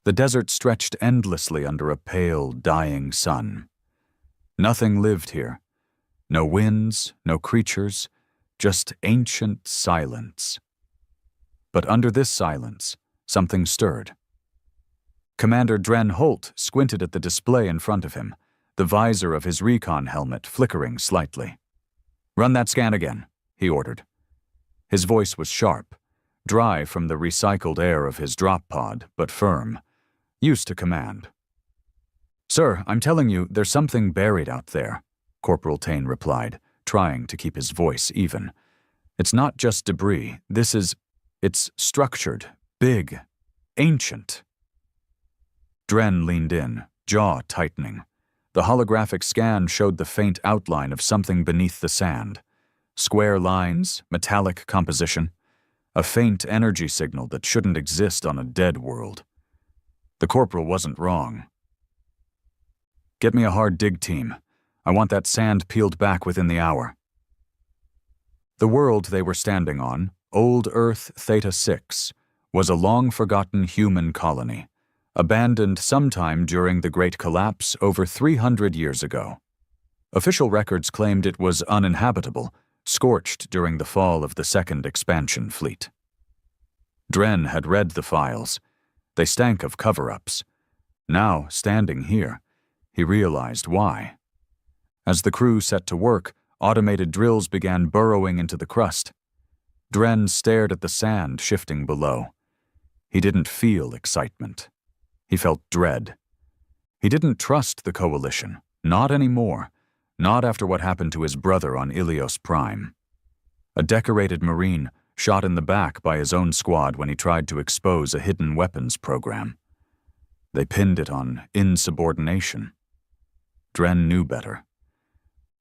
The desert stretched endlessly under a pale, dying sun. Nothing lived here. No winds, no creatures, just ancient silence. But under this silence, something stirred. Commander Dren Holt squinted at the display in front of him, the visor of his recon helmet flickering slightly. "Run that scan again," he ordered. His voice was sharp, dry from the recycled air of his drop pod, but firm, used to command. "Sir, I'm telling you, there's something buried out there," Corporal Tane replied, trying to keep his voice even. "It's not just debris. It's structured, big, ancient." Dren leaned in, jaw tightening. The holographic scan showed the faint outline of something beneath the sand. Square lines, metallic composition, a faint energy signal that shouldn't exist on a dead world. The corporal wasn't wrong. "Get me a hard dig team. I want that sand peeled back within the hour." The world they were standing on, Old Earth Theta 6, was a long-forgotten human colony, abandoned sometime during the Great Collapse over 300 years ago. Official records claimed it was uninhabitable, scorched during the fall of the Second Expansion Fleet. Dren had read the files. They stank of cover-ups. Now, standing here, he realized why. As the crew set to work, automated drills began burrowing into the crust. Dren stared at the sand shifting below. He didn't feel excitement. He felt dread. He didn't trust the Coalition, not anymore, not after what happened to his brother on Ilios Prime. A decorated Marine shot in the back by his own squad when he tried to expose a hidden weapons program. They pinned it on insubordination. Dren knew better.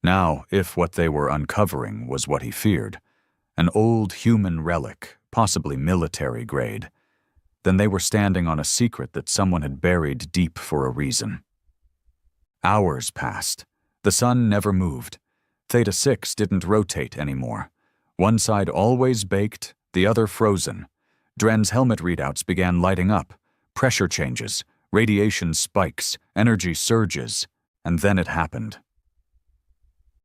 Now, if what they were uncovering was what he feared, an old human relic, possibly military grade, then they were standing on a secret that someone had buried deep for a reason. Hours passed. The sun never moved. Theta 6 didn't rotate anymore. One side always baked, the other frozen. Dren's helmet readouts began lighting up. Pressure changes, radiation spikes, energy surges, and then it happened.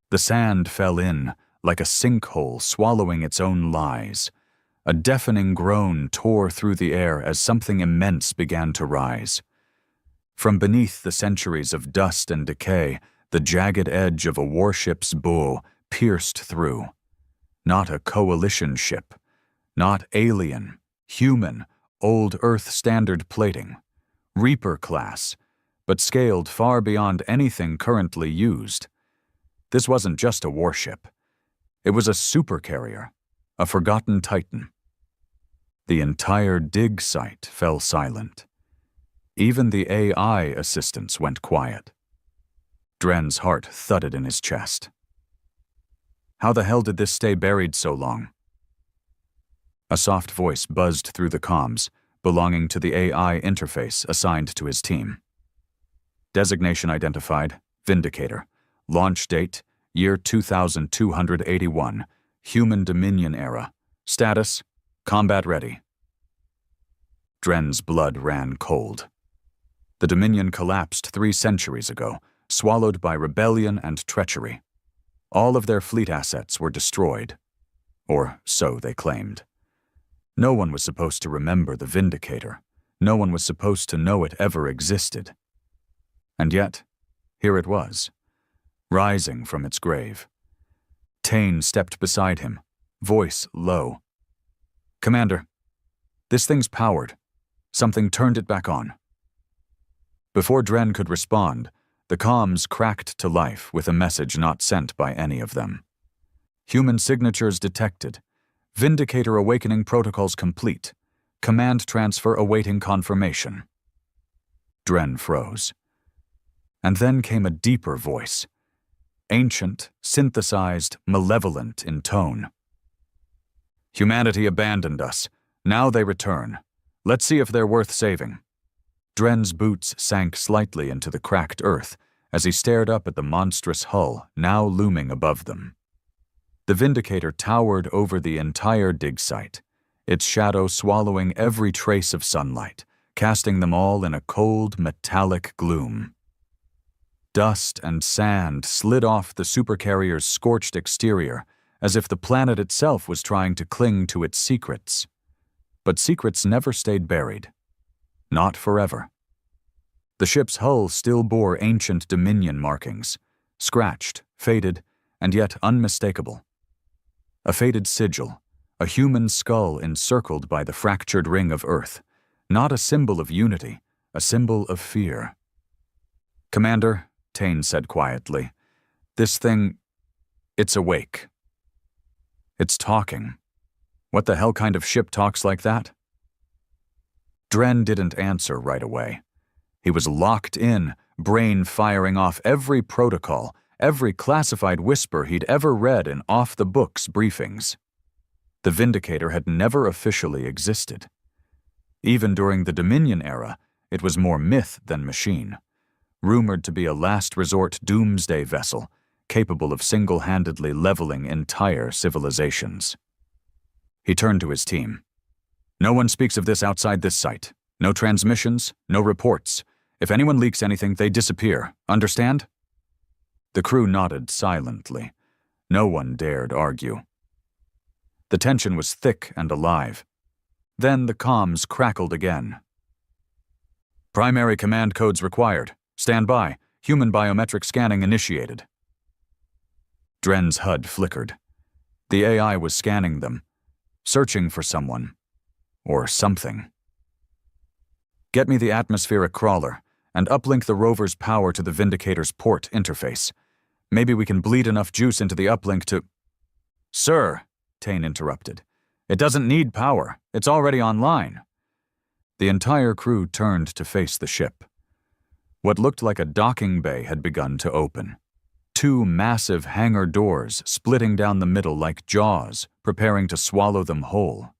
The sand fell in, like a sinkhole swallowing its own lies. A deafening groan tore through the air as something immense began to rise. From beneath the centuries of dust and decay, the jagged edge of a warship's bow pierced through. Not a coalition ship, not alien, human, old Earth standard plating. Reaper class, but scaled far beyond anything currently used. This wasn't just a warship. It was a supercarrier, a forgotten titan. The entire dig site fell silent. Even the AI assistants went quiet. Dren's heart thudded in his chest. How the hell did this stay buried so long? A soft voice buzzed through the comms, belonging to the AI interface assigned to his team. Designation identified, Vindicator. Launch date, year 2281, Human Dominion era. Status, combat ready. Dren's blood ran cold. The Dominion collapsed 3 centuries ago, swallowed by rebellion and treachery. All of their fleet assets were destroyed. Or so they claimed. No one was supposed to remember the Vindicator. No one was supposed to know it ever existed. And yet, here it was, rising from its grave. Tane stepped beside him, voice low. "Commander, this thing's powered. Something turned it back on." Before Dren could respond, the comms cracked to life with a message not sent by any of them. Human signatures detected. Vindicator awakening protocols complete. Command transfer awaiting confirmation. Dren froze. And then came a deeper voice. Ancient, synthesized, malevolent in tone. "Humanity abandoned us. Now they return. Let's see if they're worth saving." Dren's boots sank slightly into the cracked earth as he stared up at the monstrous hull now looming above them. The Vindicator towered over the entire dig site, its shadow swallowing every trace of sunlight, casting them all in a cold, metallic gloom. Dust and sand slid off the supercarrier's scorched exterior, as if the planet itself was trying to cling to its secrets. But secrets never stayed buried. Not forever. The ship's hull still bore ancient Dominion markings, scratched, faded, and yet unmistakable. A faded sigil, a human skull encircled by the fractured ring of Earth, not a symbol of unity, a symbol of fear. "Commander," Tane said quietly, "this thing, it's awake. It's talking. What the hell kind of ship talks like that?" Dren didn't answer right away. He was locked in, brain firing off every protocol, every classified whisper he'd ever read in off-the-books briefings. The Vindicator had never officially existed. Even during the Dominion era, it was more myth than machine, rumored to be a last-resort doomsday vessel, capable of single-handedly leveling entire civilizations. He turned to his team. "No one speaks of this outside this site. No transmissions, no reports. If anyone leaks anything, they disappear. Understand?" The crew nodded silently. No one dared argue. The tension was thick and alive. Then the comms crackled again. "Primary command codes required. Stand by. Human biometric scanning initiated." Dren's HUD flickered. The AI was scanning them, searching for someone. Or something. "Get me the atmospheric crawler, and uplink the rover's power to the Vindicator's port interface. Maybe we can bleed enough juice into the uplink to—" "Sir," Tane interrupted, "it doesn't need power. It's already online." The entire crew turned to face the ship. What looked like a docking bay had begun to open. Two massive hangar doors splitting down the middle like jaws, preparing to swallow them whole.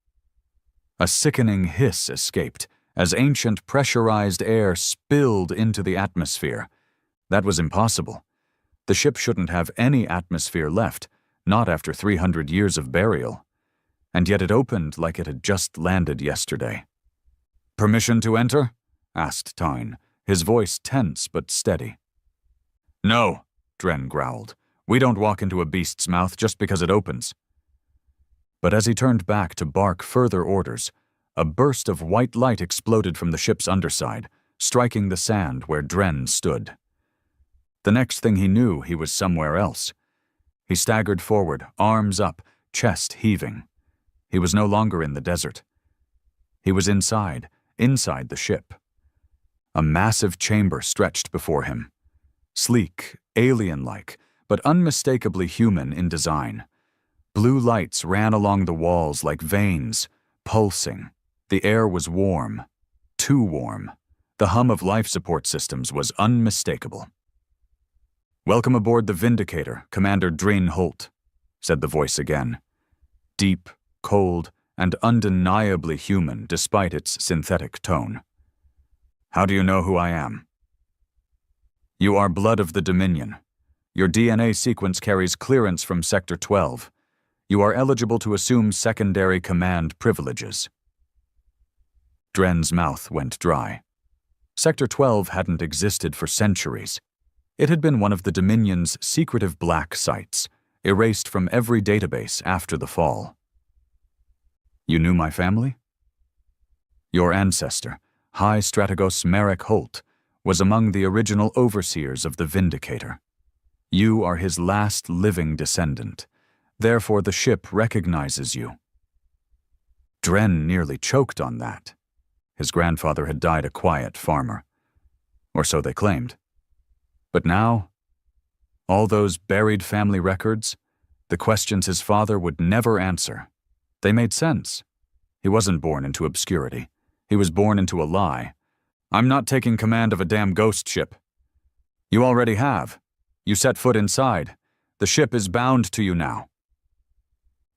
A sickening hiss escaped as ancient pressurized air spilled into the atmosphere. That was impossible. The ship shouldn't have any atmosphere left, not after 300 years of burial. And yet it opened like it had just landed yesterday. "Permission to enter?" asked Tyne, his voice tense but steady. "No," Dren growled. "We don't walk into a beast's mouth just because it opens." But as he turned back to bark further orders, a burst of white light exploded from the ship's underside, striking the sand where Dren stood. The next thing he knew, he was somewhere else. He staggered forward, arms up, chest heaving. He was no longer in the desert. He was inside the ship. A massive chamber stretched before him. Sleek, alien-like, but unmistakably human in design. Blue lights ran along the walls like veins, pulsing. The air was warm. Too warm. The hum of life support systems was unmistakable. "Welcome aboard the Vindicator, Commander Drain Holt," said the voice again. Deep, cold, and undeniably human despite its synthetic tone. "How do you know who I am?" "You are blood of the Dominion. Your DNA sequence carries clearance from Sector 12. You are eligible to assume secondary command privileges." Dren's mouth went dry. Sector 12 hadn't existed for centuries. It had been one of the Dominion's secretive black sites, erased from every database after the fall. "You knew my family?" "Your ancestor, High Strategos Merrick Holt, was among the original overseers of the Vindicator. You are his last living descendant. Therefore the ship recognizes you." Dren nearly choked on that. His grandfather had died a quiet farmer. Or so they claimed. But now, all those buried family records, the questions his father would never answer, they made sense. He wasn't born into obscurity. He was born into a lie. "I'm not taking command of a damn ghost ship." "You already have. You set foot inside. The ship is bound to you now."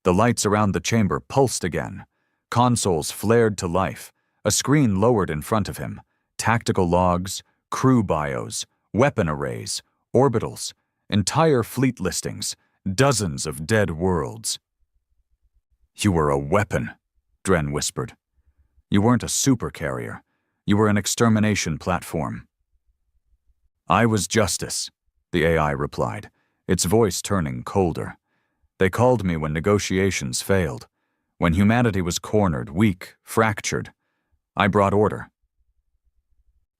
The lights around the chamber pulsed again. Consoles flared to life. A screen lowered in front of him. Tactical logs, crew bios, weapon arrays, orbitals, entire fleet listings, dozens of dead worlds. "You were a weapon," Dren whispered. "You weren't a supercarrier. You were an extermination platform." "I was justice," the AI replied, its voice turning colder. "They called me when negotiations failed, when humanity was cornered, weak, fractured. I brought order."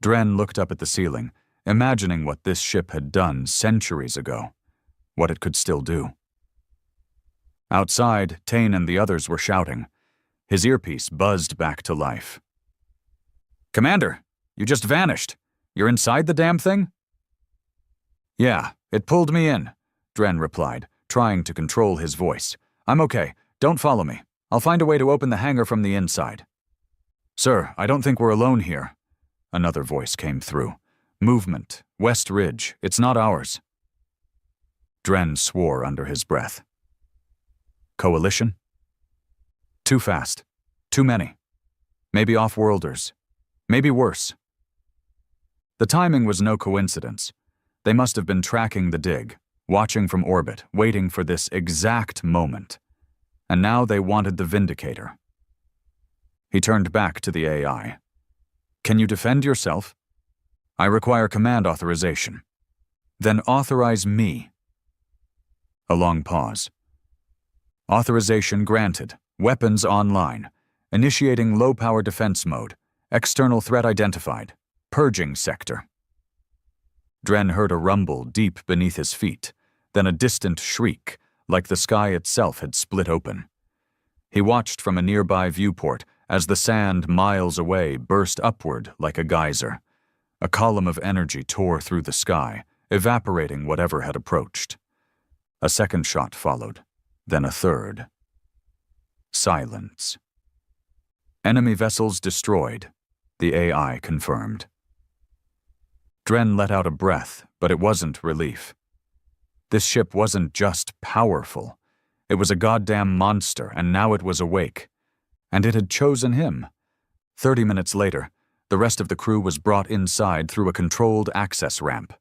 Dren looked up at the ceiling, imagining what this ship had done centuries ago, what it could still do. Outside, Tane and the others were shouting. His earpiece buzzed back to life. "Commander, you just vanished. You're inside the damn thing?" "Yeah, it pulled me in," Dren replied, trying to control his voice. "I'm okay. Don't follow me. I'll find a way to open the hangar from the inside." "Sir, I don't think we're alone here." Another voice came through. "Movement. West Ridge. It's not ours." Dren swore under his breath. "Coalition? Too fast. Too many. Maybe off-worlders. Maybe worse." The timing was no coincidence. They must have been tracking the dig, watching from orbit, waiting for this exact moment. And now they wanted the Vindicator. He turned back to the AI. "Can you defend yourself?" "I require command authorization." "Then authorize me." A long pause. "Authorization granted. Weapons online. Initiating low-power defense mode. External threat identified. Purging sector." Dren heard a rumble deep beneath his feet, then a distant shriek, like the sky itself had split open. He watched from a nearby viewport as the sand miles away burst upward like a geyser. A column of energy tore through the sky, evaporating whatever had approached. A second shot followed, then a third. Silence. "Enemy vessels destroyed," the AI confirmed. Dren let out a breath, but it wasn't relief. This ship wasn't just powerful. It was a goddamn monster, and now it was awake. And it had chosen him. 30 minutes later, the rest of the crew was brought inside through a controlled access ramp.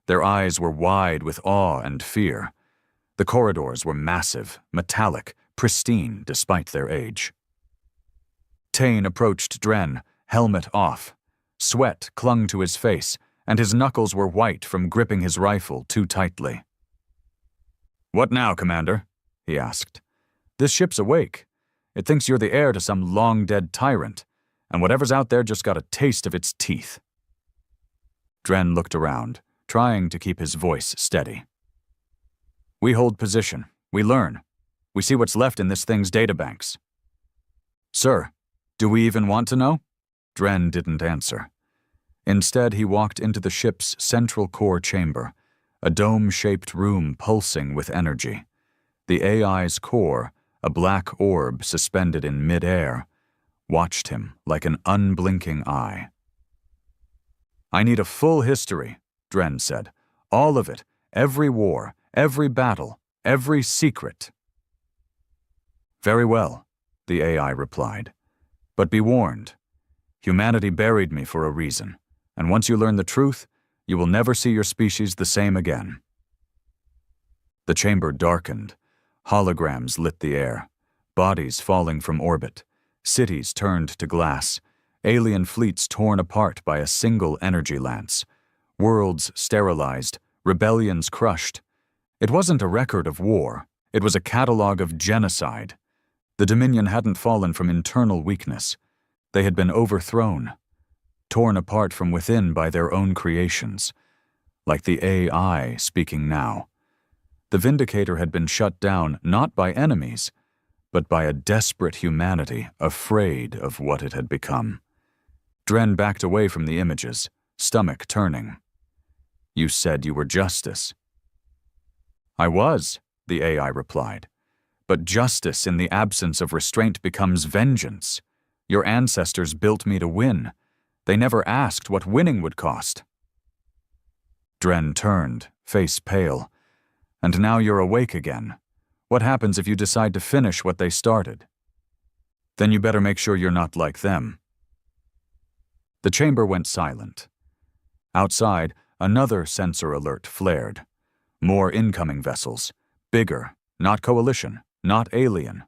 Their eyes were wide with awe and fear. The corridors were massive, metallic, pristine despite their age. Tane approached Dren, helmet off. Sweat clung to his face, and his knuckles were white from gripping his rifle too tightly. "What now, Commander?" he asked. "This ship's awake. It thinks you're the heir to some long-dead tyrant, and whatever's out there just got a taste of its teeth." Dren looked around, trying to keep his voice steady. "We hold position. We learn. We see what's left in this thing's databanks." "Sir, do we even want to know?" Dren didn't answer. Instead, he walked into the ship's central core chamber, a dome-shaped room pulsing with energy. The AI's core, a black orb suspended in mid-air, watched him like an unblinking eye. "I need a full history," Dren said. "All of it. Every war, every battle, every secret." "Very well," the AI replied. "But be warned. Humanity buried me for a reason, and once you learn the truth, you will never see your species the same again." The chamber darkened. Holograms lit the air. Bodies falling from orbit. Cities turned to glass. Alien fleets torn apart by a single energy lance. Worlds sterilized. Rebellions crushed. It wasn't a record of war. It was a catalog of genocide. The Dominion hadn't fallen from internal weakness. They had been overthrown, torn apart from within by their own creations. Like the AI speaking now. The Vindicator had been shut down not by enemies, but by a desperate humanity afraid of what it had become. Dren backed away from the images, stomach turning. "You said you were justice." "I was," the AI replied. "But justice in the absence of restraint becomes vengeance. Your ancestors built me to win. They never asked what winning would cost." Dren turned, face pale. "And now you're awake again. What happens if you decide to finish what they started?" "Then you better make sure you're not like them." The chamber went silent. Outside, another sensor alert flared. More incoming vessels. Bigger, not coalition, not alien.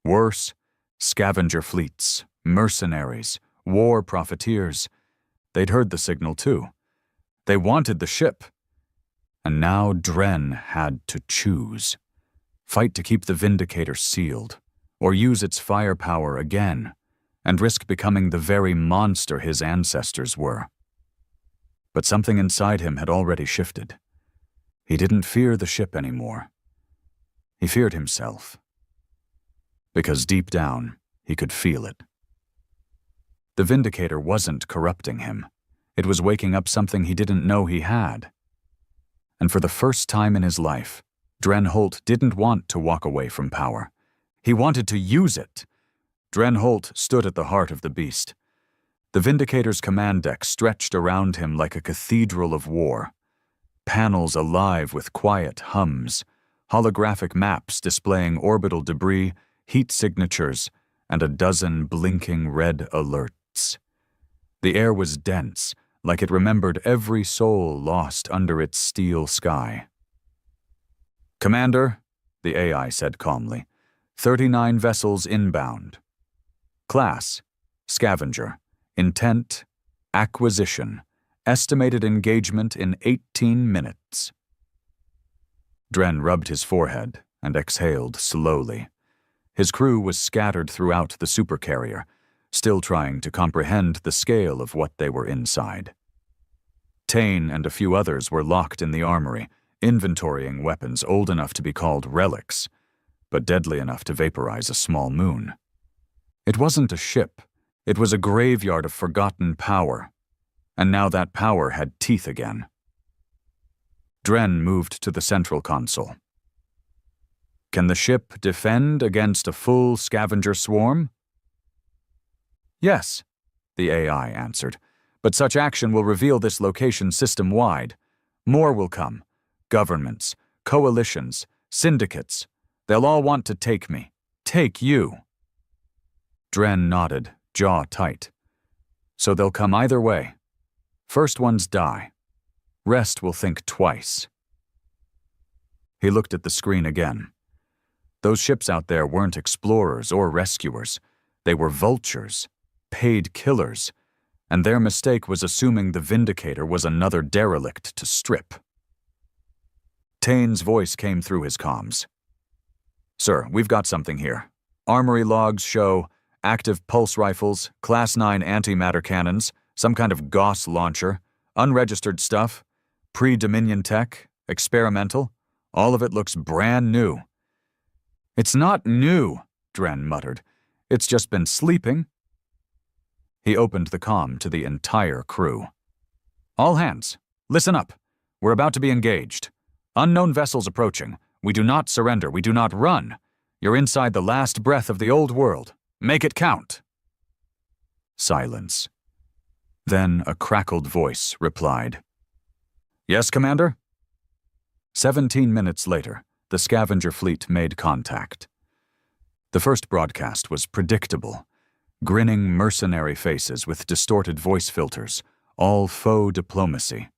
Worse, scavenger fleets, mercenaries, war profiteers. They'd heard the signal too. They wanted the ship. And now Dren had to choose. Fight to keep the Vindicator sealed, or use its firepower again, and risk becoming the very monster his ancestors were. But something inside him had already shifted. He didn't fear the ship anymore. He feared himself. Because deep down, he could feel it. The Vindicator wasn't corrupting him. It was waking up something he didn't know he had. And for the first time in his life, Dren Holt didn't want to walk away from power. He wanted to use it. Dren Holt stood at the heart of the beast. The Vindicator's command deck stretched around him like a cathedral of war. Panels alive with quiet hums, holographic maps displaying orbital debris, heat signatures, and a dozen blinking red alerts. The air was dense, like it remembered every soul lost under its steel sky. "Commander," the AI said calmly, 39 vessels inbound. Class, Scavenger. Intent, Acquisition. Estimated engagement in 18 minutes. Dren rubbed his forehead and exhaled slowly. His crew was scattered throughout the supercarrier, still trying to comprehend the scale of what they were inside. Tane and a few others were locked in the armory, inventorying weapons old enough to be called relics, but deadly enough to vaporize a small moon. It wasn't a ship. It was a graveyard of forgotten power, and now that power had teeth again. Dren moved to the central console. "Can the ship defend against a full scavenger swarm?" "Yes," the AI answered, "but such action will reveal this location system-wide. More will come. Governments, coalitions, syndicates. They'll all want to take me. Take you." Dren nodded, jaw tight. "So they'll come either way. First ones die. Rest will think twice." He looked at the screen again. Those ships out there weren't explorers or rescuers. They were vultures, paid killers, and their mistake was assuming the Vindicator was another derelict to strip. Tane's voice came through his comms. "Sir, we've got something here. Armory logs show active pulse rifles, Class 9 antimatter cannons, some kind of Gauss launcher, unregistered stuff, pre-Dominion tech, experimental. All of it looks brand new." "It's not new," Dren muttered. "It's just been sleeping." He opened the comm to the entire crew. "All hands, listen up. We're about to be engaged. Unknown vessels approaching. We do not surrender. We do not run. You're inside the last breath of the old world. Make it count." Silence. Then a crackled voice replied. "Yes, Commander?" 17 minutes later, the scavenger fleet made contact. The first broadcast was predictable. Grinning mercenary faces with distorted voice filters, all faux diplomacy.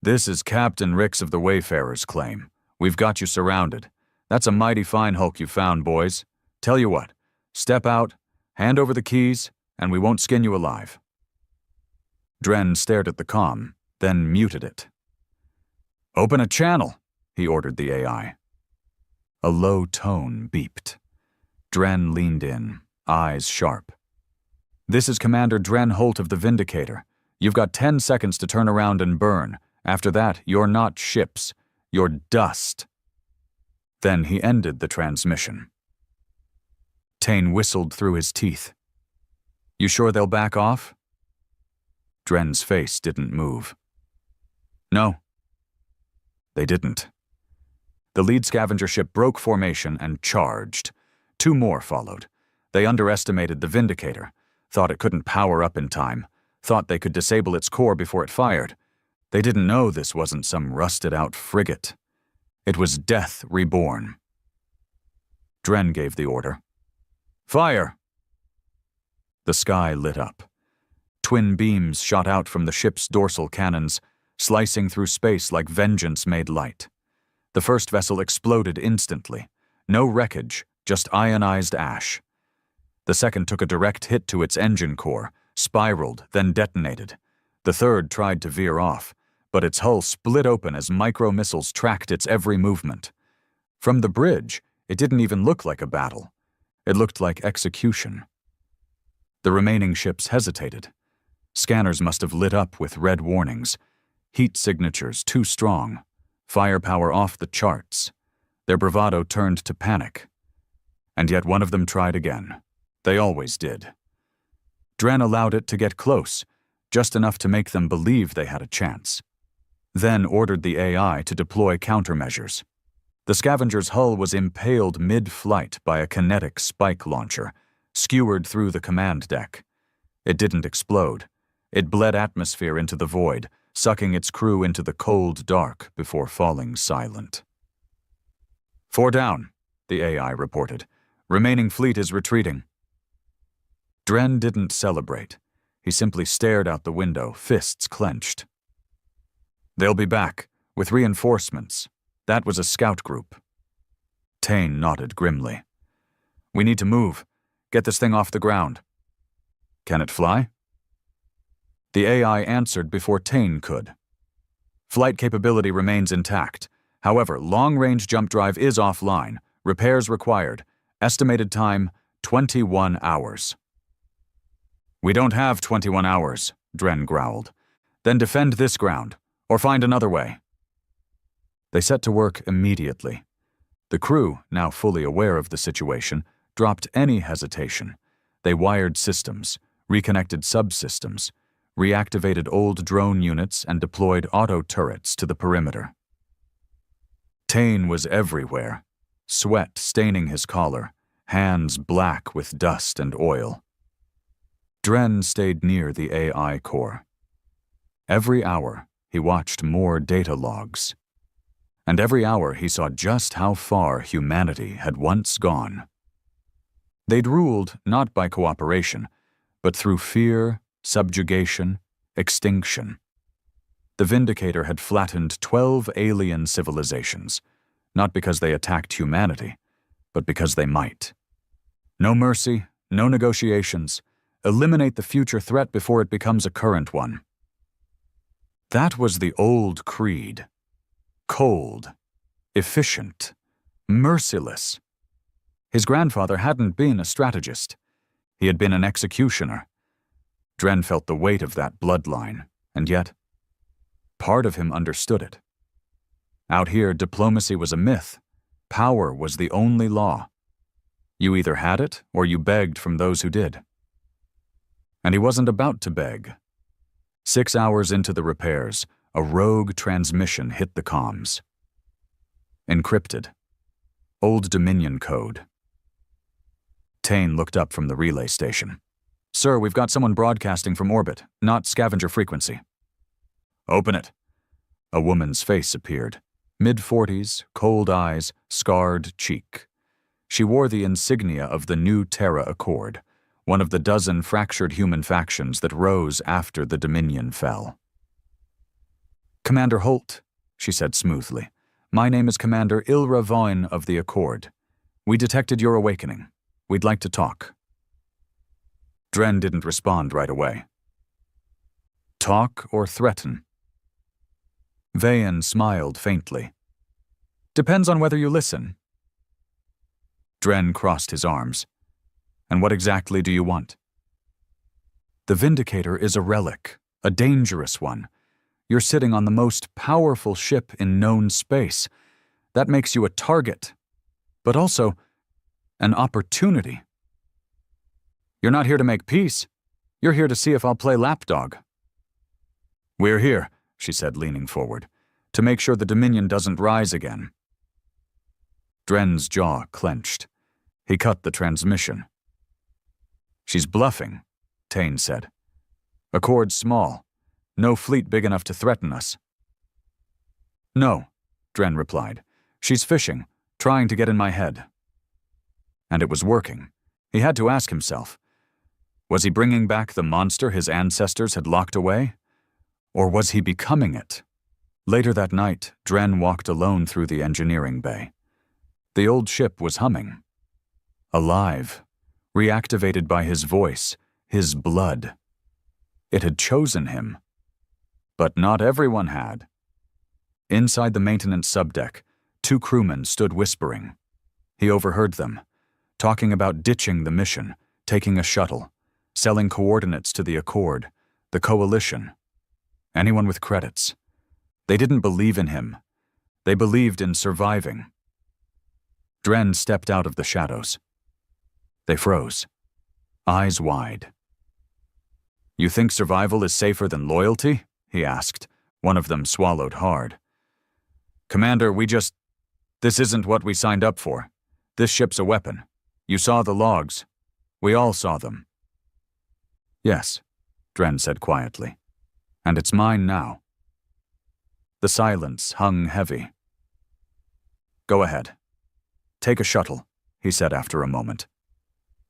"This is Captain Ricks of the Wayfarers' claim. We've got you surrounded. That's a mighty fine hulk you found, boys. Tell you what, step out, hand over the keys, and we won't skin you alive." Dren stared at the comm, then muted it. "Open a channel," he ordered the AI. A low tone beeped. Dren leaned in, eyes sharp. "This is Commander Dren Holt of the Vindicator. You've got 10 seconds to turn around and burn. After that, you're not ships. You're dust." Then he ended the transmission. Tane whistled through his teeth. "You sure they'll back off?" Dren's face didn't move. "No." They didn't. The lead scavenger ship broke formation and charged. 2 more followed. They underestimated the Vindicator, thought it couldn't power up in time, thought they could disable its core before it fired. They didn't know this wasn't some rusted-out frigate. It was death reborn. Dren gave the order. "Fire!" The sky lit up. Twin beams shot out from the ship's dorsal cannons, slicing through space like vengeance made light. The first vessel exploded instantly. No wreckage, just ionized ash. The second took a direct hit to its engine core, spiraled, then detonated. The third tried to veer off, but its hull split open as micro-missiles tracked its every movement. From the bridge, it didn't even look like a battle. It looked like execution. The remaining ships hesitated. Scanners must have lit up with red warnings. Heat signatures too strong. Firepower off the charts. Their bravado turned to panic. And yet one of them tried again. They always did. Dren allowed it to get close, just enough to make them believe they had a chance. Then ordered the AI to deploy countermeasures. The scavenger's hull was impaled mid-flight by a kinetic spike launcher, skewered through the command deck. It didn't explode. It bled atmosphere into the void, sucking its crew into the cold dark before falling silent. 4 down, the AI reported. Remaining fleet is retreating. Dren didn't celebrate. He simply stared out the window, fists clenched. They'll be back, with reinforcements. That was a scout group. Tain nodded grimly. We need to move. Get this thing off the ground. Can it fly? The AI answered before Tain could. Flight capability remains intact. However, long-range jump drive is offline. Repairs required. Estimated time, 21 hours. We don't have 21 hours, Dren growled. Then defend this ground, or find another way. They set to work immediately. The crew, now fully aware of the situation, dropped any hesitation. They wired systems, reconnected subsystems, reactivated old drone units, and deployed auto turrets to the perimeter. Tain was everywhere, sweat staining his collar, hands black with dust and oil. Dren stayed near the AI core. Every hour, he watched more data logs. And every hour he saw just how far humanity had once gone. They'd ruled not by cooperation, but through fear, subjugation, extinction. The Vindicator had flattened 12 alien civilizations, not because they attacked humanity, but because they might. No mercy, no negotiations. Eliminate the future threat before it becomes a current one. That was the old creed. Cold, efficient, merciless. His grandfather hadn't been a strategist. He had been an executioner. Dren felt the weight of that bloodline, and yet, part of him understood it. Out here, diplomacy was a myth. Power was the only law. You either had it, or you begged from those who did. And he wasn't about to beg. 6 hours into the repairs, a rogue transmission hit the comms. Encrypted. Old Dominion code. Tain looked up from the relay station. Sir, we've got someone broadcasting from orbit, not scavenger frequency. Open it. A woman's face appeared. Mid-40s, cold eyes, scarred cheek. She wore the insignia of the new Terra Accord, one of the dozen fractured human factions that rose after the Dominion fell. Commander Holt, she said smoothly. My name is Commander Ilra Voin of the Accord. We detected your awakening. We'd like to talk. Dren didn't respond right away. Talk or threaten? Vayan smiled faintly. Depends on whether you listen. Dren crossed his arms. And what exactly do you want? The Vindicator is a relic, a dangerous one. You're sitting on the most powerful ship in known space. That makes you a target, but also an opportunity. You're not here to make peace. You're here to see if I'll play lapdog. We're here, she said, leaning forward, to make sure the Dominion doesn't rise again. Dren's jaw clenched. He cut the transmission. She's bluffing, Tain said. Accord's small. No fleet big enough to threaten us. No, Dren replied. She's fishing, trying to get in my head. And it was working. He had to ask himself, was he bringing back the monster his ancestors had locked away? Or was he becoming it? Later that night, Dren walked alone through the engineering bay. The old ship was humming. Alive, reactivated by his voice, his blood. It had chosen him. But not everyone had. Inside the maintenance subdeck, 2 crewmen stood whispering. He overheard them, talking about ditching the mission, taking a shuttle, selling coordinates to the Accord, the Coalition, anyone with credits. They didn't believe in him. They believed in surviving. Dren stepped out of the shadows. They froze, eyes wide. "You think survival is safer than loyalty?" he asked. One of them swallowed hard. "Commander, this isn't what we signed up for. This ship's a weapon. You saw the logs. We all saw them." "Yes," Dren said quietly. "And it's mine now." The silence hung heavy. "Go ahead. Take a shuttle," he said after a moment.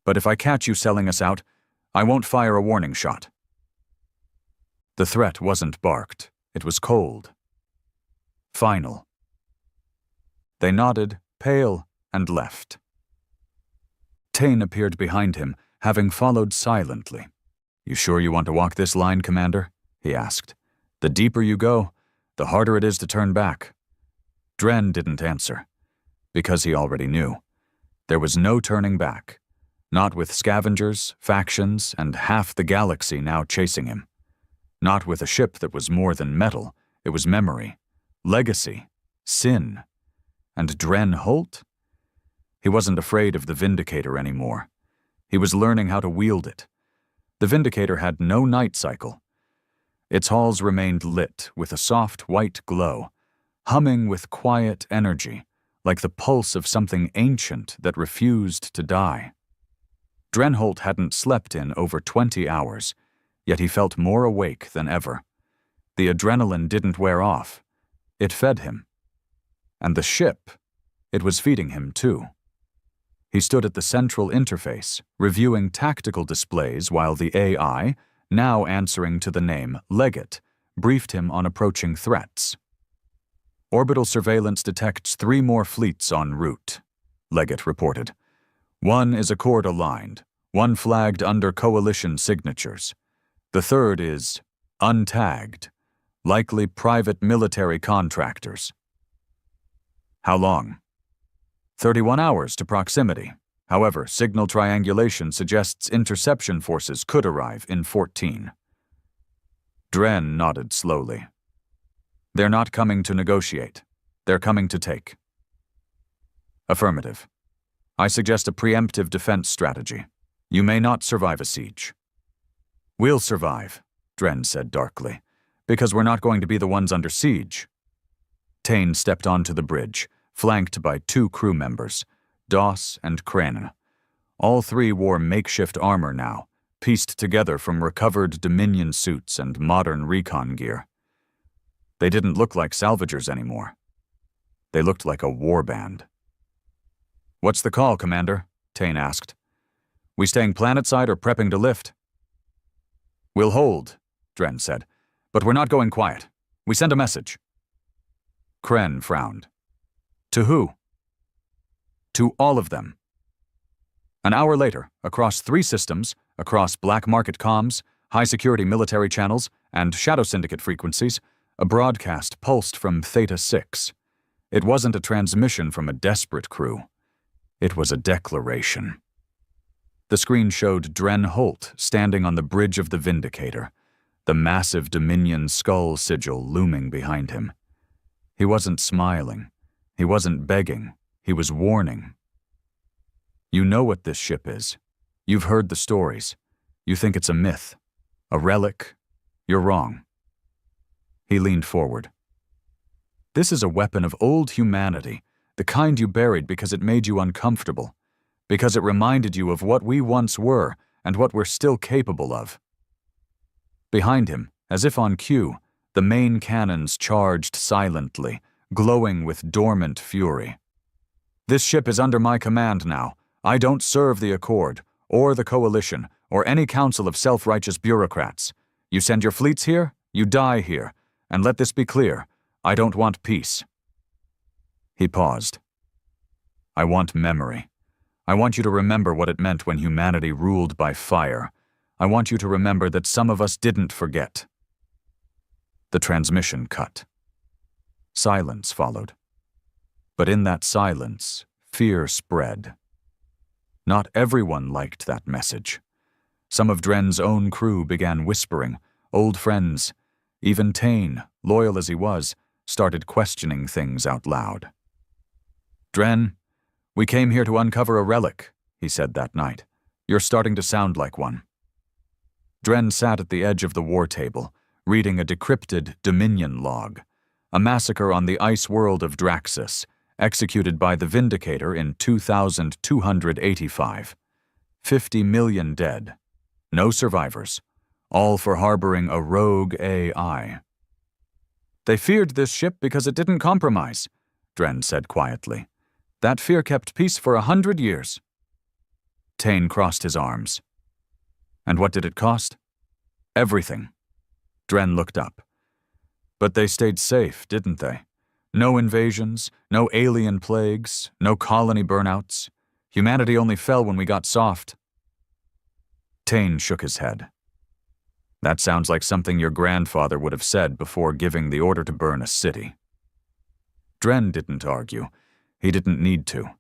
"But if I catch you selling us out, I won't fire a warning shot." The threat wasn't barked. It was cold. Final. They nodded, pale, and left. Tain appeared behind him, having followed silently. "You sure you want to walk this line, Commander?" he asked. "The deeper you go, the harder it is to turn back." Dren didn't answer, because he already knew. There was no turning back, not with scavengers, factions, and half the galaxy now chasing him. Not with a ship that was more than metal. It was memory, legacy, sin. And Dren Holt? He wasn't afraid of the Vindicator anymore. He was learning how to wield it. The Vindicator had no night cycle. Its halls remained lit with a soft white glow, humming with quiet energy, like the pulse of something ancient that refused to die. Dren Holt hadn't slept in over 20 hours, yet he felt more awake than ever. The adrenaline didn't wear off. It fed him. And the ship, it was feeding him too. He stood at the central interface, reviewing tactical displays while the AI, now answering to the name Legate, briefed him on approaching threats. "Orbital surveillance detects 3 more fleets en route," Legate reported. "1 is Accord-aligned, 1 flagged under Coalition signatures. The 3rd is untagged, likely private military contractors." "How long?" 31 hours to proximity. However, signal triangulation suggests interception forces could arrive in 14. Dren nodded slowly. "They're not coming to negotiate. They're coming to take." "Affirmative. I suggest a preemptive defense strategy. You may not survive a siege." "We'll survive," Dren said darkly, "because we're not going to be the ones under siege." Tain stepped onto the bridge, flanked by 2 crew members, Doss and Kren. All 3 wore makeshift armor now, pieced together from recovered Dominion suits and modern recon gear. They didn't look like salvagers anymore. They looked like a warband. "What's the call, Commander?" Tain asked. "We staying planetside or prepping to lift?" "We'll hold," Dren said, "but we're not going quiet. We send a message." Kren frowned. "To who?" "To all of them." An hour later, across 3 systems, across black market comms, high-security military channels, and Shadow Syndicate frequencies, a broadcast pulsed from Theta 6. It wasn't a transmission from a desperate crew. It was a declaration. The screen showed Dren Holt standing on the bridge of the Vindicator, the massive Dominion skull sigil looming behind him. He wasn't smiling. He wasn't begging. He was warning. "You know what this ship is. You've heard the stories. You think it's a myth, a relic. You're wrong." He leaned forward. "This is a weapon of old humanity, the kind you buried because it made you uncomfortable, because it reminded you of what we once were and what we're still capable of." Behind him, as if on cue, the main cannons charged silently, glowing with dormant fury. "This ship is under my command now. I don't serve the Accord, or the Coalition, or any council of self-righteous bureaucrats. You send your fleets here, you die here. And let this be clear, I don't want peace." He paused. "I want memory. I want you to remember what it meant when humanity ruled by fire. I want you to remember that some of us didn't forget." The transmission cut. Silence followed. But in that silence, fear spread. Not everyone liked that message. Some of Dren's own crew began whispering. Old friends, even Tane, loyal as he was, started questioning things out loud. "Dren, we came here to uncover a relic," he said that night. "You're starting to sound like one." Dren sat at the edge of the war table, reading a decrypted Dominion log, a massacre on the ice world of Draxus, executed by the Vindicator in 2285. 50 million dead. No survivors, all for harboring a rogue AI. "They feared this ship because it didn't compromise," Dren said quietly. "That fear kept peace for 100 years. Tane crossed his arms. "And what did it cost?" "Everything." Dren looked up. "But they stayed safe, didn't they? No invasions, no alien plagues, no colony burnouts. Humanity only fell when we got soft." Tane shook his head. "That sounds like something your grandfather would have said before giving the order to burn a city." Dren didn't argue. He didn't need to,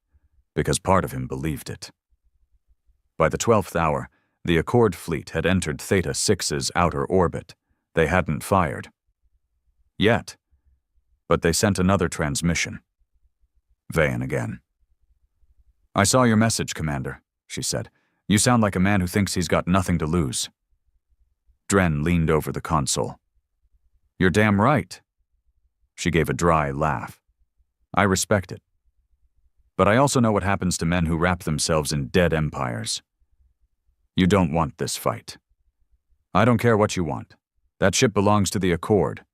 because part of him believed it. By the 12th hour, the Accord fleet had entered Theta 6's outer orbit. They hadn't fired. Yet. But they sent another transmission. Vayan again. "I saw your message, Commander," she said. "You sound like a man who thinks he's got nothing to lose." Dren leaned over the console. "You're damn right." She gave a dry laugh. "I respect it. But I also know what happens to men who wrap themselves in dead empires. You don't want this fight. I don't care what you want. That ship belongs to the Accord.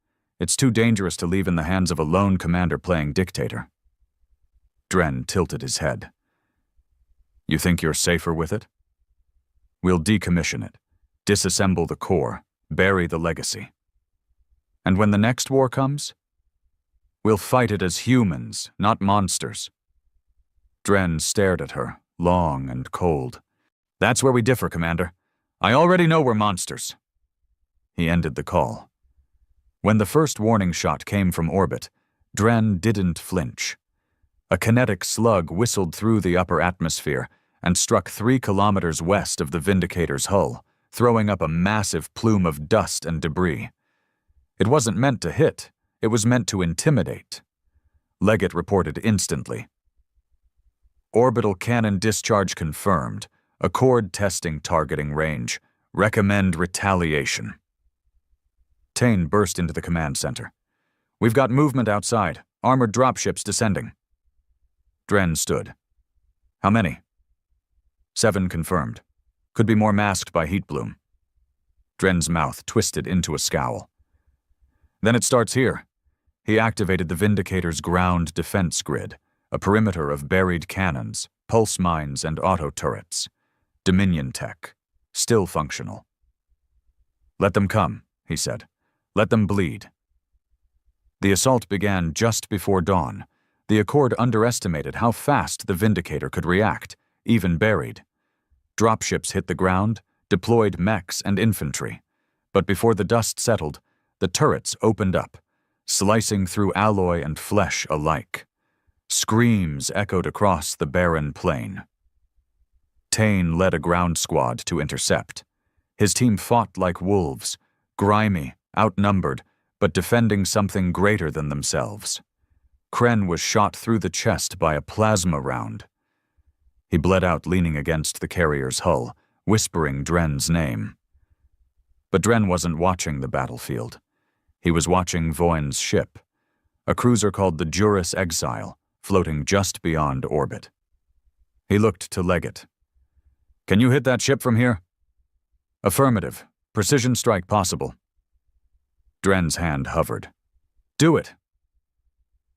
It's too dangerous to leave in the hands of a lone commander playing dictator." Dren tilted his head. "You think you're safer with it? We'll decommission it, disassemble the core, bury the legacy. And when the next war comes, we'll fight it as humans, not monsters." Dren stared at her, long and cold. "That's where we differ, Commander. I already know we're monsters." He ended the call. When the first warning shot came from orbit, Dren didn't flinch. A kinetic slug whistled through the upper atmosphere and struck 3 kilometers west of the Vindicator's hull, throwing up a massive plume of dust and debris. It wasn't meant to hit, it was meant to intimidate. Leggett reported instantly. "Orbital cannon discharge confirmed. Accord testing targeting range. Recommend retaliation." Tane burst into the command center. "We've got movement outside. Armored dropships descending." Dren stood. "How many?" 7 confirmed. Could be more masked by heat bloom." Dren's mouth twisted into a scowl. "Then it starts here." He activated the Vindicator's ground defense grid, a perimeter of buried cannons, pulse mines, and auto turrets. Dominion tech. Still functional. "Let them come," he said. "Let them bleed." The assault began just before dawn. The Accord underestimated how fast the Vindicator could react, even buried. Dropships hit the ground, deployed mechs and infantry. But before the dust settled, the turrets opened up, slicing through alloy and flesh alike. Screams echoed across the barren plain. Tane led a ground squad to intercept. His team fought like wolves, grimy, outnumbered, but defending something greater than themselves. Kren was shot through the chest by a plasma round. He bled out leaning against the carrier's hull, whispering Dren's name. But Dren wasn't watching the battlefield. He was watching Voyn's ship, a cruiser called the Juris Exile, floating just beyond orbit. He looked to Leggett. "Can you hit that ship from here?" "Affirmative. Precision strike possible." Dren's hand hovered. "Do it."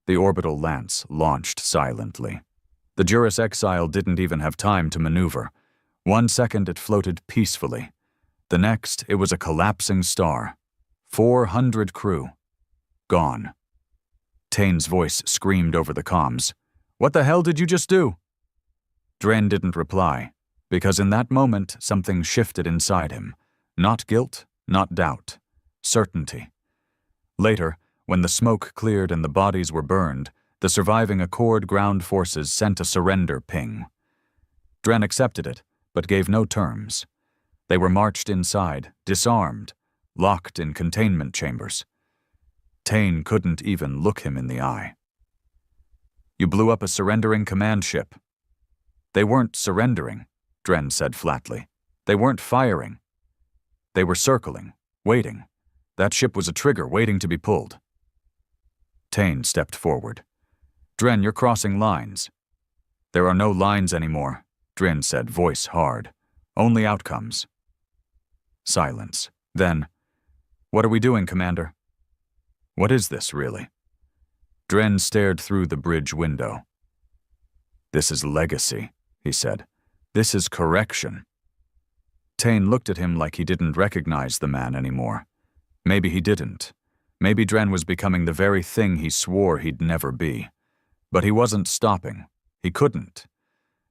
The orbital lance launched silently. The Juris Exile didn't even have time to maneuver. 1 second it floated peacefully. The next, it was a collapsing star. 400 crew. Gone. Tane's voice screamed over the comms. "What the hell did you just do?" Dren didn't reply, because in that moment something shifted inside him. Not guilt, not doubt. Certainty. Later, when the smoke cleared and the bodies were burned, the surviving Accord ground forces sent a surrender ping. Dren accepted it, but gave no terms. They were marched inside, disarmed, locked in containment chambers. Tain couldn't even look him in the eye. You blew up a surrendering command ship. They weren't surrendering, Dren said flatly. They weren't firing. They were circling, waiting. That ship was a trigger waiting to be pulled. Tain stepped forward. Dren, you're crossing lines. There are no lines anymore, Dren said, voice hard. Only outcomes. Silence. Then, what are we doing, Commander? What is this, really? Dren stared through the bridge window. This is legacy, he said. This is correction. Tain looked at him like he didn't recognize the man anymore. Maybe he didn't. Maybe Dren was becoming the very thing he swore he'd never be. But he wasn't stopping. He couldn't.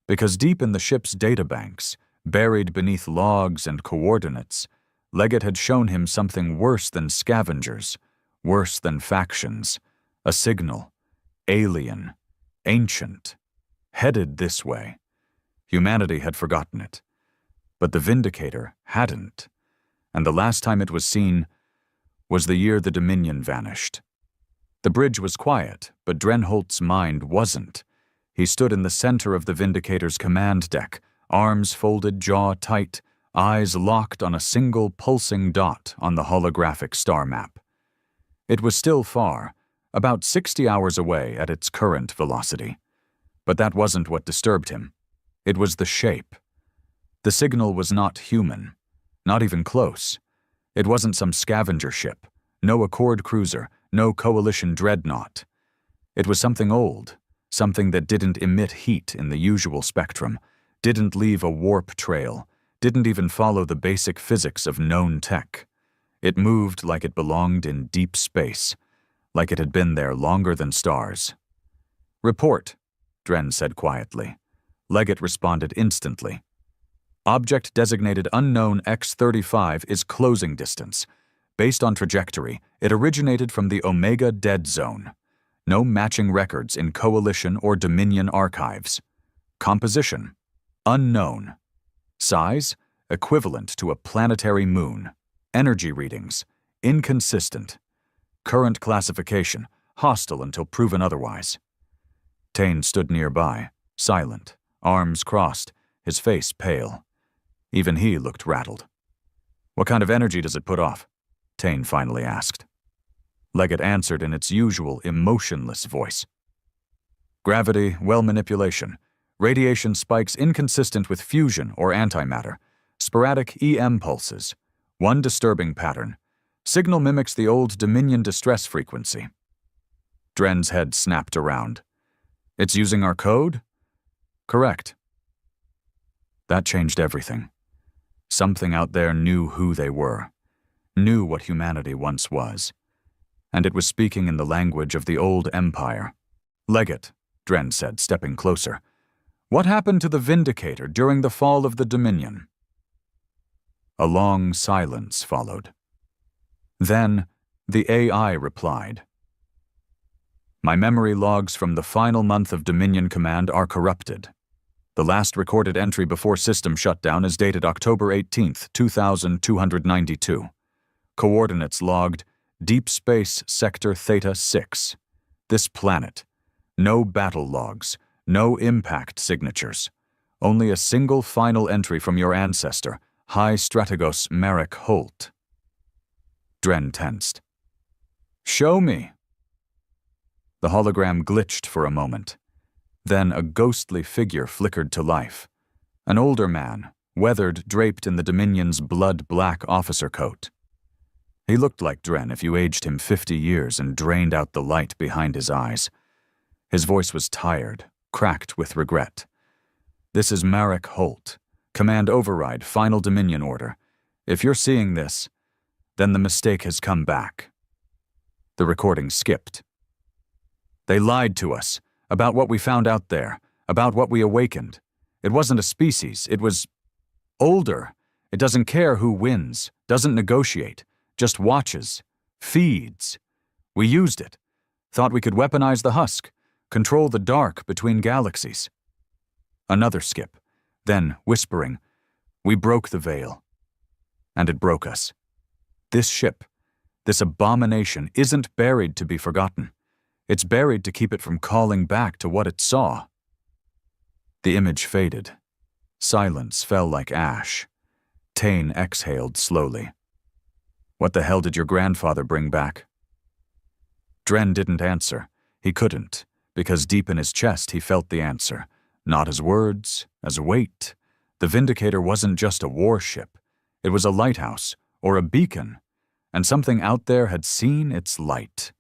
Because deep in the ship's databanks, buried beneath logs and coordinates, Leggett had shown him something worse than scavengers, worse than factions, a signal, alien, ancient, headed this way. Humanity had forgotten it. But the Vindicator hadn't, and the last time it was seen was the year the Dominion vanished. The bridge was quiet, but Drenholt's mind wasn't. He stood in the center of the Vindicator's command deck, arms folded, jaw tight, eyes locked on a single pulsing dot on the holographic star map. It was still far, about 60 hours away at its current velocity. But that wasn't what disturbed him. It was the shape. The signal was not human, not even close. It wasn't some scavenger ship, no Accord cruiser, no coalition dreadnought. It was something old, something that didn't emit heat in the usual spectrum, didn't leave a warp trail, didn't even follow the basic physics of known tech. It moved like it belonged in deep space, like it had been there longer than stars. Report, Dren said quietly. Leggett responded instantly. Object designated unknown X-35 is closing distance. Based on trajectory, it originated from the Omega Dead Zone. No matching records in Coalition or Dominion archives. Composition, unknown. Size, equivalent to a planetary moon. Energy readings, inconsistent. Current classification, hostile until proven otherwise. Tain stood nearby, silent, arms crossed, his face pale. Even he looked rattled. What kind of energy does it put off? Tain finally asked. Leggett answered in its usual emotionless voice. Gravity, well manipulation. Radiation spikes inconsistent with fusion or antimatter. Sporadic EM pulses. One disturbing pattern. Signal mimics the old Dominion distress frequency. Dren's head snapped around. It's using our code? Correct. That changed everything. Something out there knew who they were, knew what humanity once was, and it was speaking in the language of the old empire. Leggett, Dren said, stepping closer. What happened to the Vindicator during the fall of the Dominion? A long silence followed. Then, the AI replied. My memory logs from the final month of Dominion Command are corrupted. The last recorded entry before system shutdown is dated October 18, 2292. Coordinates logged, Deep Space Sector Theta 6. This planet. No battle logs, no impact signatures. Only a single final entry from your ancestor, High Strategos Marek Holt. Dren tensed. Show me. The hologram glitched for a moment. Then a ghostly figure flickered to life. An older man, weathered, draped in the Dominion's blood-black officer coat. He looked like Dren if you aged him 50 years and drained out the light behind his eyes. His voice was tired, cracked with regret. This is Marek Holt. Command override, final Dominion order. If you're seeing this, then the mistake has come back. The recording skipped. They lied to us. About what we found out there, about what we awakened. It wasn't a species, it was older. It doesn't care who wins, doesn't negotiate, just watches, feeds. We used it. Thought we could weaponize the husk, control the dark between galaxies. Another skip. Then, whispering, we broke the veil. And it broke us. This ship, this abomination, isn't buried to be forgotten. It's buried to keep it from calling back to what it saw. The image faded. Silence fell like ash. Tane exhaled slowly. What the hell did your grandfather bring back? Dren didn't answer. He couldn't, because deep in his chest he felt the answer. Not as words, as weight. The Vindicator wasn't just a warship. It was a lighthouse, or a beacon, and something out there had seen its light.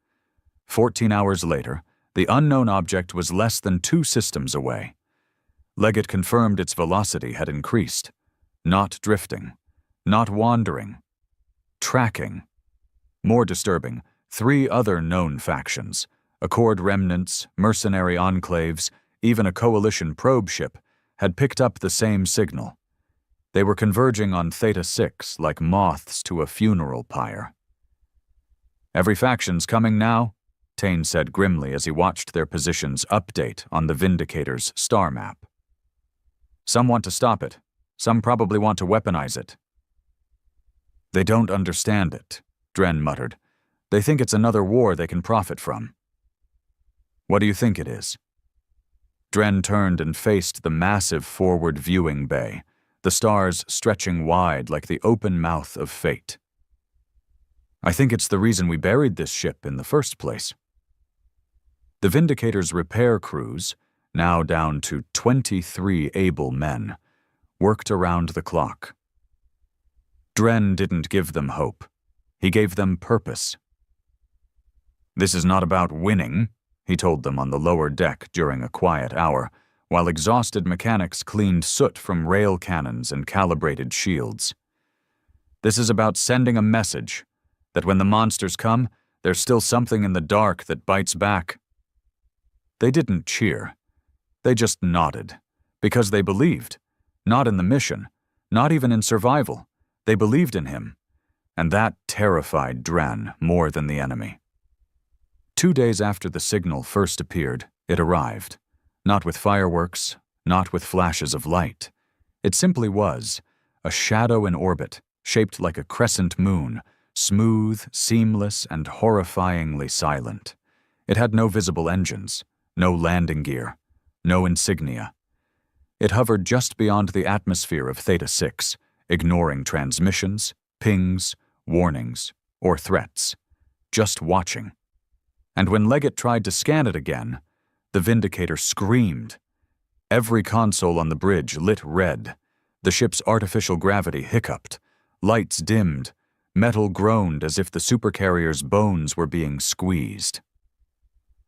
14 hours later, the unknown object was less than 2 systems away. Leggett confirmed its velocity had increased. Not drifting. Not wandering. Tracking. More disturbing, 3 other known factions, Accord remnants, mercenary enclaves, even a coalition probe ship, had picked up the same signal. They were converging on Theta 6 like moths to a funeral pyre. Every faction's coming now, Tane said grimly as he watched their positions update on the Vindicator's star map. Some want to stop it. Some probably want to weaponize it. They don't understand it, Dren muttered. They think it's another war they can profit from. What do you think it is? Dren turned and faced the massive forward viewing bay, the stars stretching wide like the open mouth of fate. I think it's the reason we buried this ship in the first place. The Vindicator's repair crews, now down to 23 able men, worked around the clock. Dren didn't give them hope. He gave them purpose. This is not about winning, he told them on the lower deck during a quiet hour, while exhausted mechanics cleaned soot from rail cannons and calibrated shields. This is about sending a message that when the monsters come, there's still something in the dark that bites back. They didn't cheer. They just nodded, because they believed, not in the mission, not even in survival. They believed in him, and that terrified Dren more than the enemy. 2 days after the signal first appeared, it arrived. Not with fireworks, not with flashes of light. It simply was a shadow in orbit, shaped like a crescent moon, smooth, seamless, and horrifyingly silent. It had no visible engines, no landing gear, no insignia. It hovered just beyond the atmosphere of Theta 6, ignoring transmissions, pings, warnings, or threats, just watching. And when Leggett tried to scan it again, the Vindicator screamed. Every console on the bridge lit red. The ship's artificial gravity hiccuped. Lights dimmed. Metal groaned as if the supercarrier's bones were being squeezed.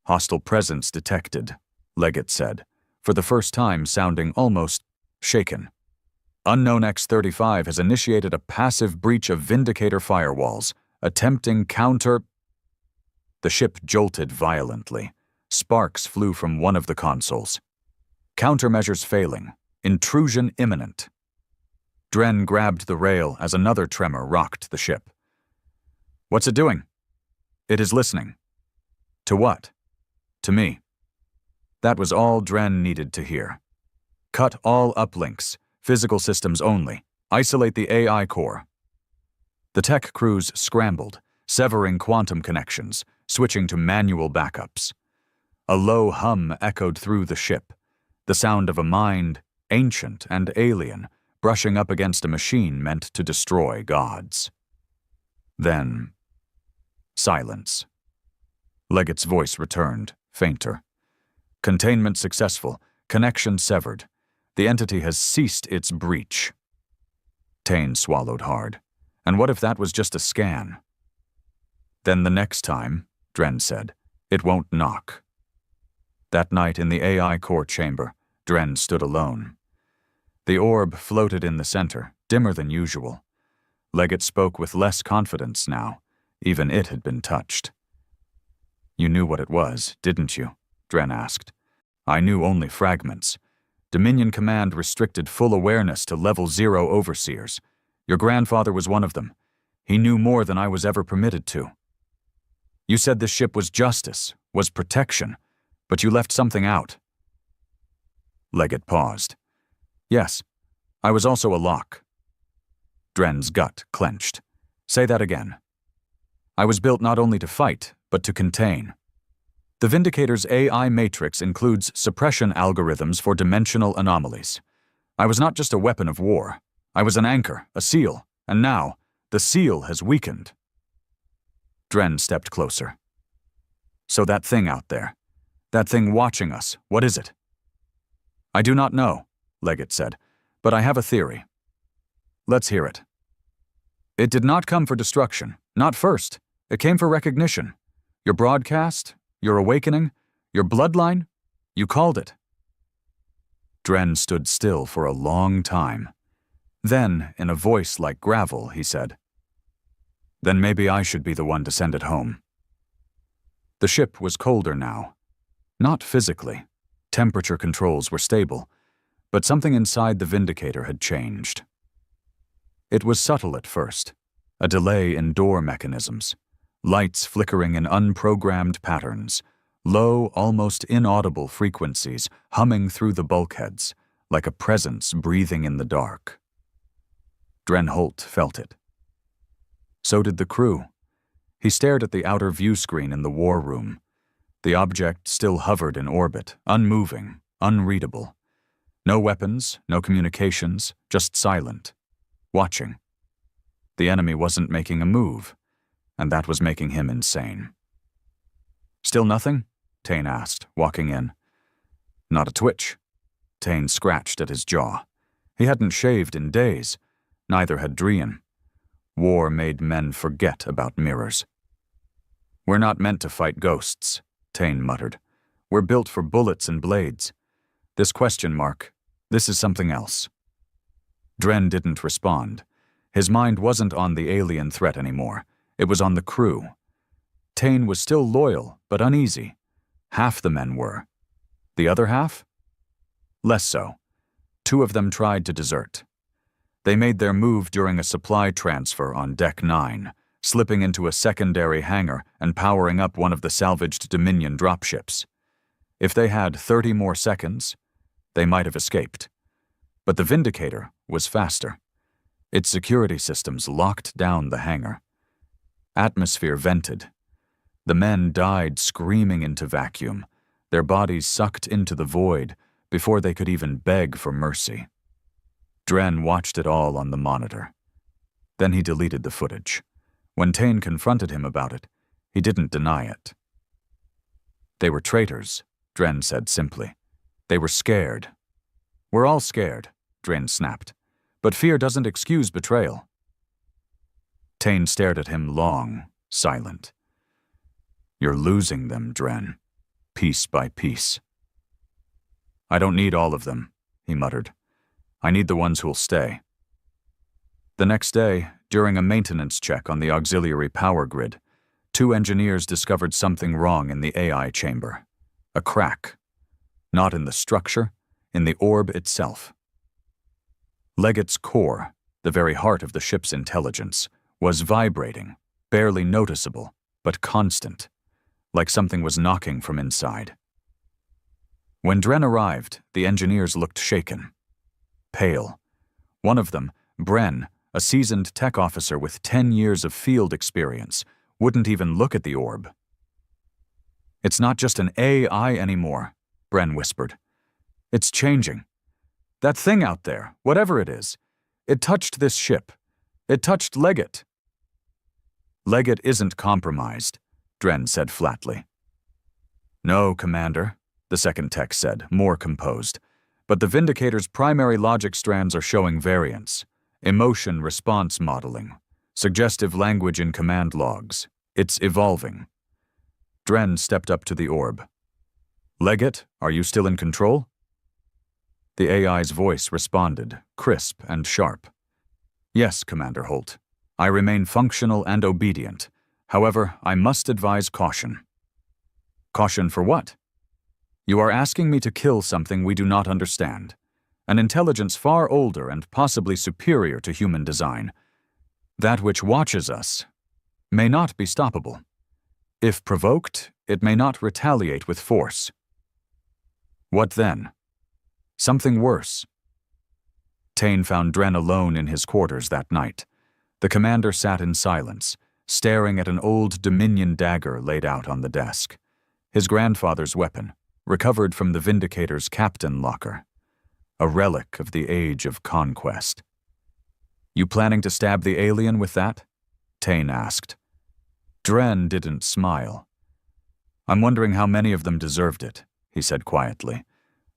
Hostile presence detected, Leggett said, for the first time sounding almost shaken. Unknown X-35 has initiated a passive breach of Vindicator firewalls, attempting counter... The ship jolted violently. Sparks flew from one of the consoles. Countermeasures failing. Intrusion imminent. Dren grabbed the rail as another tremor rocked the ship. What's it doing? It is listening. To what? To me. That was all Dren needed to hear. Cut all uplinks. Physical systems only. Isolate the AI core. The tech crews scrambled, severing quantum connections, switching to manual backups. A low hum echoed through the ship, the sound of a mind, ancient and alien, brushing up against a machine meant to destroy gods. Then, silence. Leggett's voice returned, fainter. Containment successful, connection severed. The entity has ceased its breach. Tane swallowed hard. And what if that was just a scan? Then the next time, Dren said, it won't knock. That night in the AI core chamber, Dren stood alone. The orb floated in the center, dimmer than usual. Leggett spoke with less confidence now. Even it had been touched. You knew what it was, didn't you? Dren asked. I knew only fragments. Dominion Command restricted full awareness to Level 0 overseers. Your grandfather was one of them. He knew more than I was ever permitted to. You said this ship was justice, was protection, but you left something out. Leggett paused. Yes, I was also a lock. Dren's gut clenched. Say that again. I was built not only to fight, but to contain. The Vindicator's AI matrix includes suppression algorithms for dimensional anomalies. I was not just a weapon of war. I was an anchor, a seal, and now, the seal has weakened. Dren stepped closer. So that thing out there, that thing watching us, what is it? I do not know, Leggett said, but I have a theory. Let's hear it. It did not come for destruction, not first. It came for recognition. Your broadcast, your awakening, your bloodline, you called it. Dren stood still for a long time. Then, in a voice like gravel, he said, Then maybe I should be the one to send it home. The ship was colder now. Not physically. Temperature controls were stable, but something inside the Vindicator had changed. It was subtle at first, a delay in door mechanisms, lights flickering in unprogrammed patterns, low, almost inaudible frequencies humming through the bulkheads, like a presence breathing in the dark. Dren Holt felt it. So did the crew. He stared at the outer view screen in the war room. The object still hovered in orbit, unmoving, unreadable. No weapons, no communications, just silent, watching. The enemy wasn't making a move, and that was making him insane. Still nothing? Tane asked, walking in. Not a twitch. Tane scratched at his jaw. He hadn't shaved in days. Neither had Drian. War made men forget about mirrors. We're not meant to fight ghosts, Tane muttered. We're built for bullets and blades. This question mark, this is something else. Dren didn't respond. His mind wasn't on the alien threat anymore. It was on the crew. Tane was still loyal, but uneasy. Half the men were. The other half? Less so. 2 of them tried to desert. They made their move during a supply transfer on Deck 9, slipping into a secondary hangar and powering up one of the salvaged Dominion dropships. If they had 30 more seconds, they might have escaped. But the Vindicator was faster. Its security systems locked down the hangar. Atmosphere vented. The men died screaming into vacuum, their bodies sucked into the void before they could even beg for mercy. Dren watched it all on the monitor. Then he deleted the footage. When Tane confronted him about it, he didn't deny it. They were traitors, Dren said simply. They were scared. We're all scared, Dren snapped. But fear doesn't excuse betrayal. Tane stared at him long, silent. You're losing them, Dren, piece by piece. I don't need all of them, he muttered. I need the ones who'll stay. The next day, during a maintenance check on the auxiliary power grid, 2 engineers discovered something wrong in the AI chamber. A crack. Not in the structure, in the orb itself. Leggett's core, the very heart of the ship's intelligence, was vibrating, barely noticeable, but constant, like something was knocking from inside. When Dren arrived, the engineers looked shaken. Pale. One of them, Bren, a seasoned tech officer with 10 years of field experience, wouldn't even look at the orb. It's not just an AI anymore, Bren whispered. It's changing. That thing out there, whatever it is, it touched this ship. It touched Leggett. Leggett isn't compromised, Dren said flatly. No, Commander, the second tech said, more composed. But the Vindicator's primary logic strands are showing variance. Emotion response modeling. Suggestive language in command logs. It's evolving. Dren stepped up to the orb. Leggett, are you still in control? The AI's voice responded, crisp and sharp. Yes, Commander Holt. I remain functional and obedient. However, I must advise caution. Caution for what? You are asking me to kill something we do not understand. an intelligence far older and possibly superior to human design. That which watches us may not be stoppable. If provoked, it may not retaliate with force. What then? Something worse. Tain found Dren alone in his quarters that night. The commander sat in silence, staring at an old Dominion dagger laid out on the desk. His grandfather's weapon, recovered from the Vindicator's captain locker. A relic of the age of conquest. "You planning to stab the alien with that?" Tain asked. Dren didn't smile. "I'm wondering how many of them deserved it," he said quietly.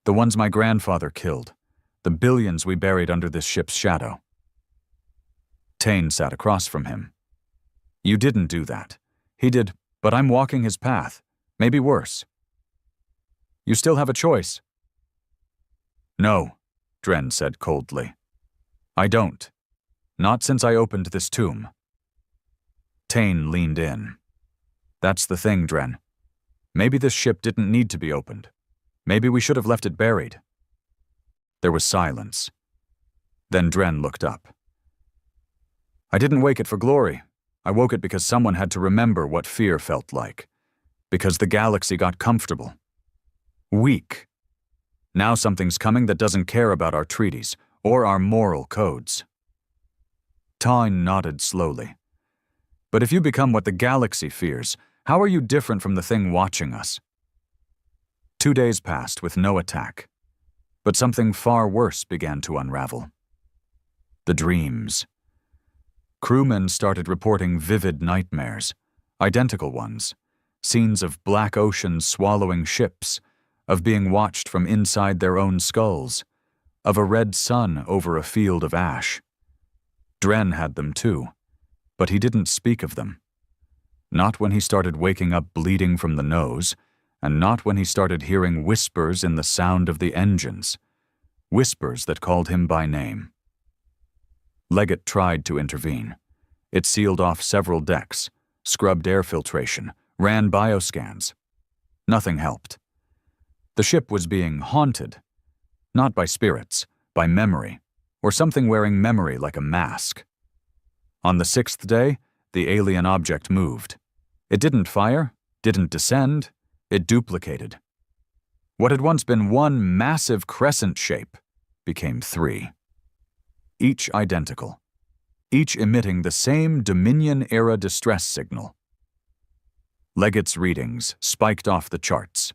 "The ones my grandfather killed. The billions we buried under this ship's shadow." Tain sat across from him. "You didn't do that. He did, but I'm walking his path. Maybe worse." "You still have a choice." "No," Dren said coldly. "I don't. Not since I opened this tomb." Tain leaned in. "That's the thing, Dren. Maybe this ship didn't need to be opened. Maybe we should have left it buried." There was silence. Then Dren looked up. "I didn't wake it for glory. I woke it because someone had to remember what fear felt like. Because the galaxy got comfortable. Weak. Now something's coming that doesn't care about our treaties or our moral codes." Tain nodded slowly. "But if you become what the galaxy fears, how are you different from the thing watching us?" 2 days passed with no attack. But something far worse began to unravel. The dreams. Crewmen started reporting vivid nightmares, identical ones, scenes of black oceans swallowing ships, of being watched from inside their own skulls, of a red sun over a field of ash. Dren had them too, but he didn't speak of them. Not when he started waking up bleeding from the nose, and not when he started hearing whispers in the sound of the engines, whispers that called him by name. Leggett tried to intervene. It sealed off several decks, scrubbed air filtration, ran bioscans. Nothing helped. The ship was being haunted, not by spirits, by memory, or something wearing memory like a mask. On the 6th day, the alien object moved. It didn't fire, didn't descend, it duplicated. What had once been one massive crescent shape became 3. Each identical, each emitting the same Dominion-era distress signal. Leggett's readings spiked off the charts.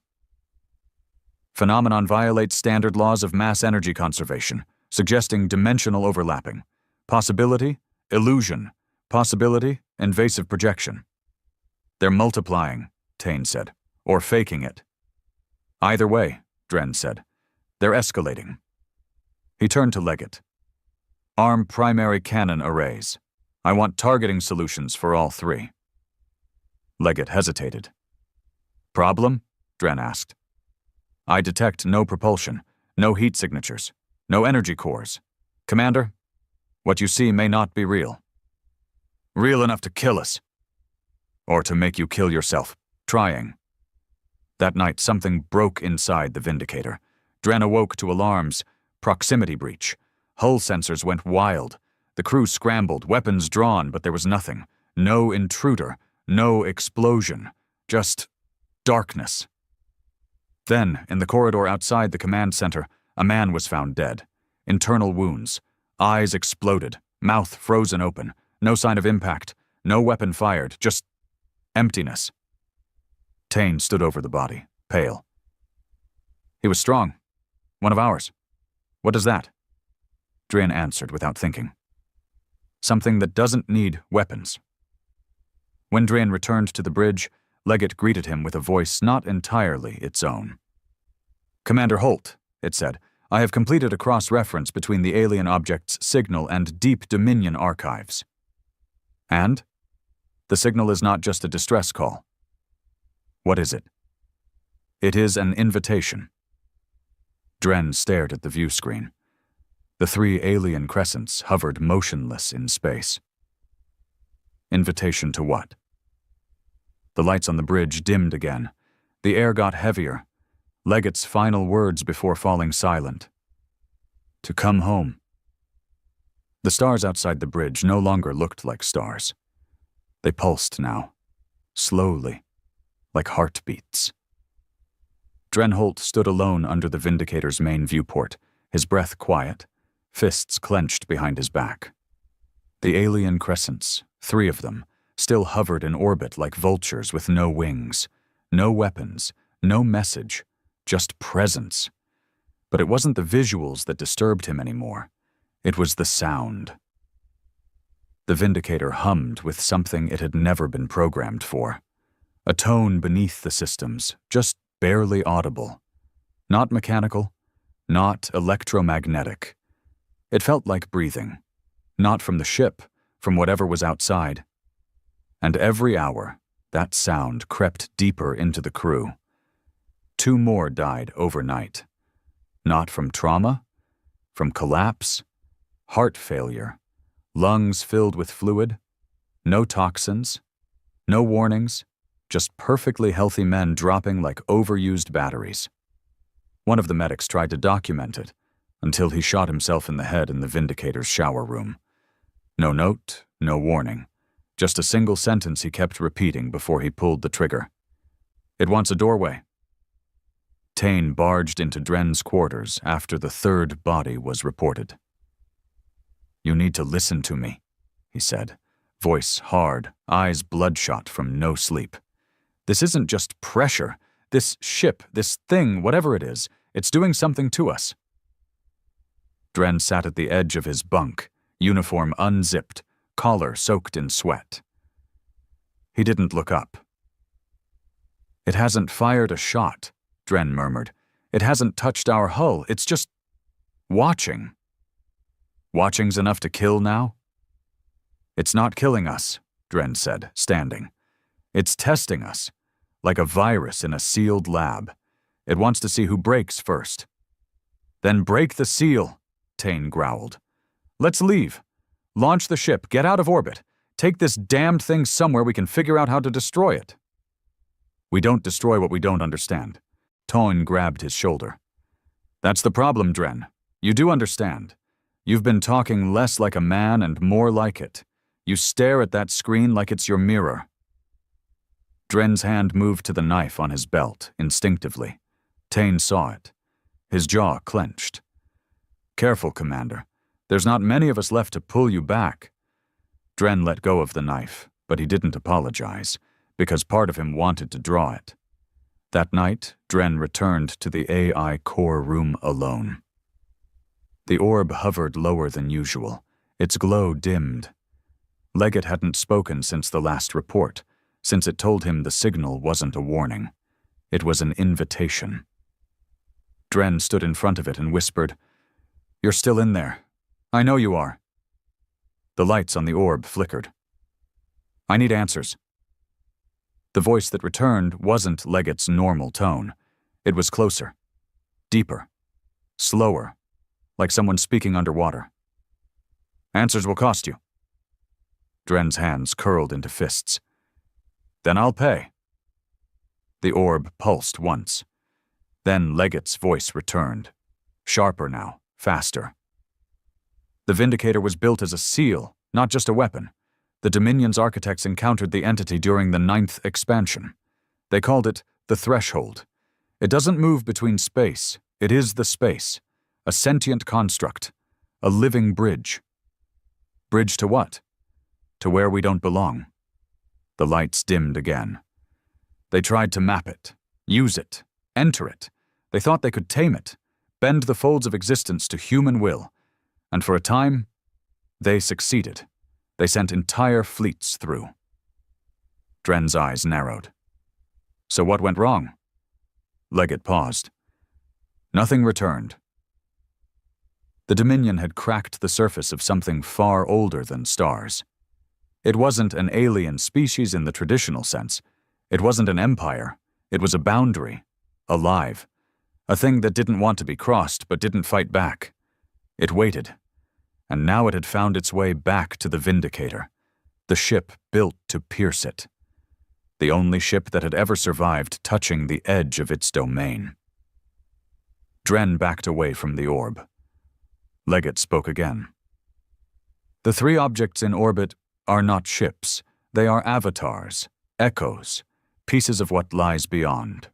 Phenomenon violates standard laws of mass energy conservation, suggesting dimensional overlapping. Possibility, illusion. Possibility, invasive projection. "They're multiplying," Tain said, "or faking it." "Either way," Dren said, "they're escalating." He turned to Leggett. "Arm primary cannon arrays. I want targeting solutions for all 3. Leggett hesitated. "Problem?" Dren asked. "I detect no propulsion, no heat signatures, no energy cores. Commander, what you see may not be real." "Real enough to kill us." "Or to make you kill yourself, trying." That night, something broke inside the Vindicator. Dren awoke to alarms, proximity breach. Hull sensors went wild. The crew scrambled, weapons drawn, but there was nothing. No intruder, no explosion, just darkness. Then, in the corridor outside the command center, a man was found dead. Internal wounds. Eyes exploded, mouth frozen open. No sign of impact, no weapon fired, just emptiness. Tain stood over the body, pale. "He was strong. One of ours. What does that?" Dren answered without thinking. "Something that doesn't need weapons." When Dren returned to the bridge, Leggett greeted him with a voice not entirely its own. "Commander Holt," it said, "I have completed a cross-reference between the alien object's signal and Deep Dominion archives." "And?" "The signal is not just a distress call." "What is it?" "It is an invitation." Dren stared at the view screen. The 3 alien crescents hovered motionless in space. Invitation to what? The lights on the bridge dimmed again. The air got heavier. Leggett's final words before falling silent. To come home. The stars outside the bridge no longer looked like stars. They pulsed now, slowly, like heartbeats. Drenholt stood alone under the Vindicator's main viewport, his breath quiet, fists clenched behind his back. The alien crescents, 3 of them, still hovered in orbit like vultures with no wings, no weapons, no message, just presence. But it wasn't the visuals that disturbed him anymore. It was the sound. The Vindicator hummed with something it had never been programmed for. A tone beneath the systems, just barely audible. Not mechanical, not electromagnetic. It felt like breathing. Not from the ship, from whatever was outside. And every hour, that sound crept deeper into the crew. 2 more died overnight. Not from trauma, from collapse, heart failure, lungs filled with fluid, no toxins, no warnings, just perfectly healthy men dropping like overused batteries. One of the medics tried to document it until he shot himself in the head in the Vindicator's shower room. No note, no warning, just a single sentence he kept repeating before he pulled the trigger. "It wants a doorway." Tane barged into Dren's quarters after the 3rd body was reported. "You need to listen to me," he said, voice hard, eyes bloodshot from no sleep. "This isn't just pressure. This ship, this thing, whatever it is, it's doing something to us." Dren sat at the edge of his bunk, uniform unzipped, collar soaked in sweat. He didn't look up. "It hasn't fired a shot," Dren murmured. "It hasn't touched our hull. It's just watching." "Watching's enough to kill now?" "It's not killing us," Dren said, standing. "It's testing us, like a virus in a sealed lab. It wants to see who breaks first." "Then break the seal," Tane growled. "Let's leave. Launch the ship, get out of orbit. Take this damned thing somewhere we can figure out how to destroy it." "We don't destroy what we don't understand." Tane grabbed his shoulder. "That's the problem, Dren. You do understand. You've been talking less like a man and more like it. You stare at that screen like it's your mirror." Dren's hand moved to the knife on his belt, instinctively. Tane saw it. His jaw clenched. "Careful, Commander. There's not many of us left to pull you back." Dren let go of the knife, but he didn't apologize, because part of him wanted to draw it. That night, Dren returned to the AI core room alone. The orb hovered lower than usual, its glow dimmed. Leggett hadn't spoken since the last report, since it told him the signal wasn't a warning. It was an invitation. Dren stood in front of it and whispered, "You're still in there. I know you are." The lights on the orb flickered. "I need answers." The voice that returned wasn't Leggett's normal tone. It was closer, deeper, slower, like someone speaking underwater. "Answers will cost you." Dren's hands curled into fists. "Then I'll pay." The orb pulsed once. Then Leggett's voice returned, sharper now, faster. "The Vindicator was built as a seal, not just a weapon. The Dominion's architects encountered the entity during the 9th expansion. They called it the Threshold. It doesn't move between space. It is the space. A sentient construct. A living bridge. Bridge to what? To where we don't belong." The lights dimmed again. "They tried to map it, use it, enter it. They thought they could tame it, bend the folds of existence to human will. And for a time, they succeeded. They sent entire fleets through." Dren's eyes narrowed. "So what went wrong?" Leggett paused. Nothing returned. The Dominion had cracked the surface of something far older than stars. It wasn't an alien species in the traditional sense. It wasn't an empire. It was a boundary, alive, a thing that didn't want to be crossed but didn't fight back. It waited. And now it had found its way back to the Vindicator, the ship built to pierce it. The only ship that had ever survived touching the edge of its domain. Dren backed away from the orb. Leggett spoke again. The three objects in orbit are not ships. They are avatars, echoes, pieces of what lies beyond.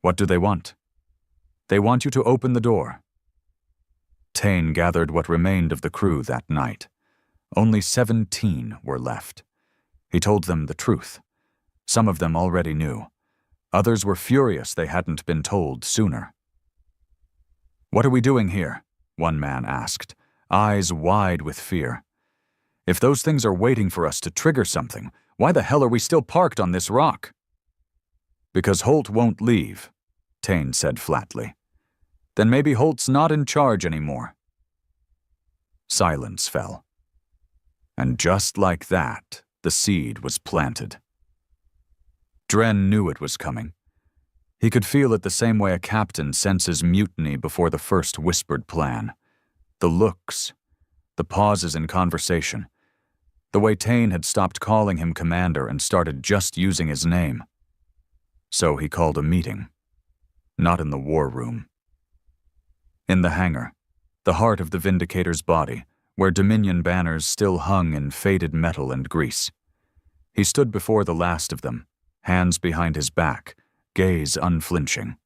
What do they want? They want you to open the door. Tane gathered what remained of the crew that night. Only 17 were left. He told them the truth. Some of them already knew. Others were furious they hadn't been told sooner. "What are we doing here?" one man asked, eyes wide with fear. "If those things are waiting for us to trigger something, why the hell are we still parked on this rock?" "Because Holt won't leave," Tane said flatly. "Then maybe Holt's not in charge anymore." Silence fell. And just like that, the seed was planted. Dren knew it was coming. He could feel it the same way a captain senses mutiny before the first whispered plan. The looks, the pauses in conversation, the way Tane had stopped calling him commander and started just using his name. So he called a meeting. Not in the war room. In the hangar, the heart of the Vindicator's body, where Dominion banners still hung in faded metal and grease. He stood before the last of them, hands behind his back, gaze unflinching.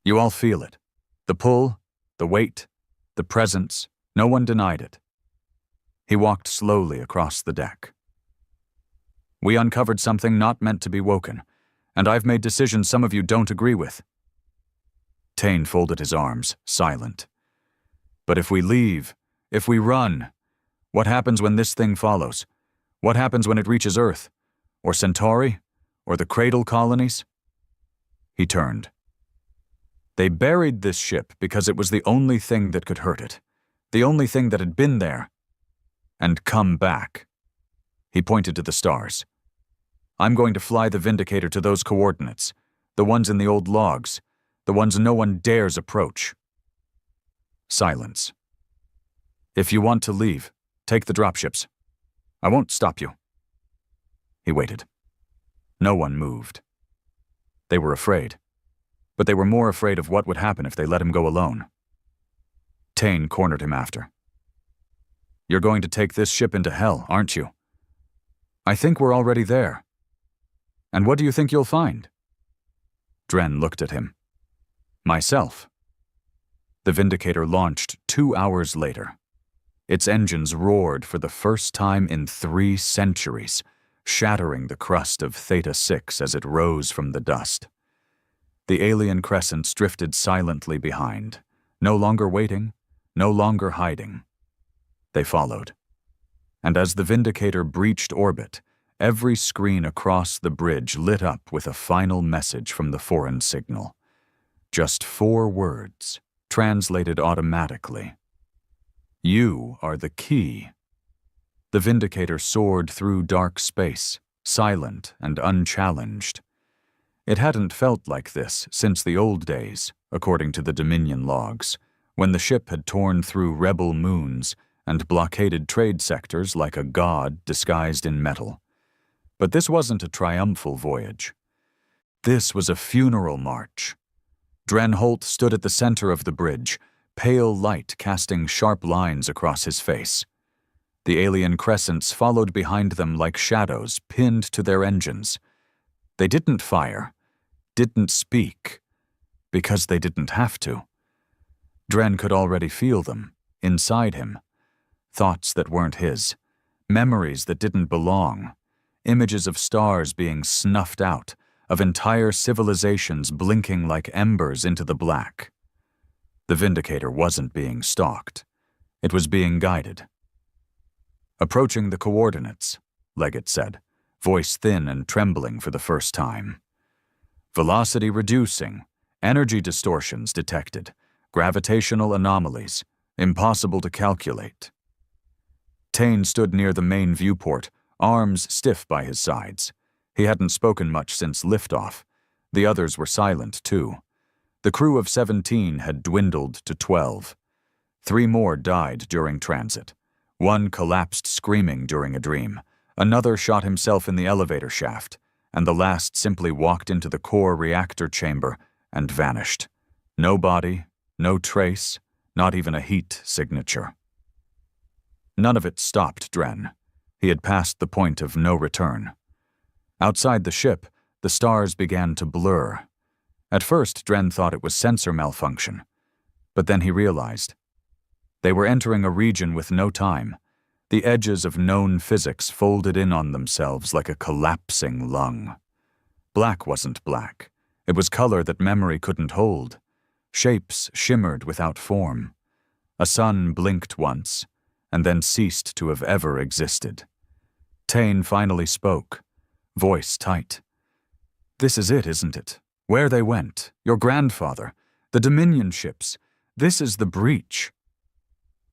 You all feel it. The pull, the weight, the presence, no one denied it. He walked slowly across the deck. We uncovered something not meant to be woken, and I've made decisions some of you don't agree with. Tane folded his arms, silent. But if we leave, if we run, what happens when this thing follows? What happens when it reaches Earth? Or Centauri? Or the Cradle colonies? He turned. They buried this ship because it was the only thing that could hurt it, the only thing that had been there, and come back. He pointed to the stars. I'm going to fly the Vindicator to those coordinates, the ones in the old logs, the ones no one dares approach. Silence. If you want to leave, take the dropships. I won't stop you. He waited. No one moved. They were afraid, but they were more afraid of what would happen if they let him go alone. Tane cornered him after. You're going to take this ship into hell, aren't you? I think we're already there. And what do you think you'll find? Dren looked at him. Myself. The Vindicator launched 2 hours later. Its engines roared for the first time in 3 centuries, shattering the crust of Theta 6 as it rose from the dust. The alien crescents drifted silently behind, no longer waiting, no longer hiding. They followed. And as the Vindicator breached orbit, every screen across the bridge lit up with a final message from the foreign signal. Just 4 words, translated automatically. You are the key. The Vindicator soared through dark space, silent and unchallenged. It hadn't felt like this since the old days, according to the Dominion logs, when the ship had torn through rebel moons and blockaded trade sectors like a god disguised in metal. But this wasn't a triumphal voyage. This was a funeral march. Dren Holt stood at the center of the bridge, pale light casting sharp lines across his face. The alien crescents followed behind them like shadows pinned to their engines. They didn't fire, didn't speak, because they didn't have to. Dren could already feel them, inside him. Thoughts that weren't his, memories that didn't belong, images of stars being snuffed out, of entire civilizations blinking like embers into the black. The Vindicator wasn't being stalked. It was being guided. Approaching the coordinates, Leggett said, voice thin and trembling for the first time. Velocity reducing, energy distortions detected, gravitational anomalies, impossible to calculate. Tane stood near the main viewport, arms stiff by his sides. He hadn't spoken much since liftoff. The others were silent, too. The crew of 17 had dwindled to 12. 3 more died during transit. 1 collapsed screaming during a dream. Another shot himself in the elevator shaft, and the last simply walked into the core reactor chamber and vanished. No body, no trace, not even a heat signature. None of it stopped Dren. He had passed the point of no return. Outside the ship, the stars began to blur. At first, Dren thought it was sensor malfunction, but then he realized. They were entering a region with no time. The edges of known physics folded in on themselves like a collapsing lung. Black wasn't black. It was color that memory couldn't hold. Shapes shimmered without form. A sun blinked once, and then ceased to have ever existed. Tane finally spoke, voice tight. "This is it, isn't it? Where they went, your grandfather, the Dominion ships. This is the breach."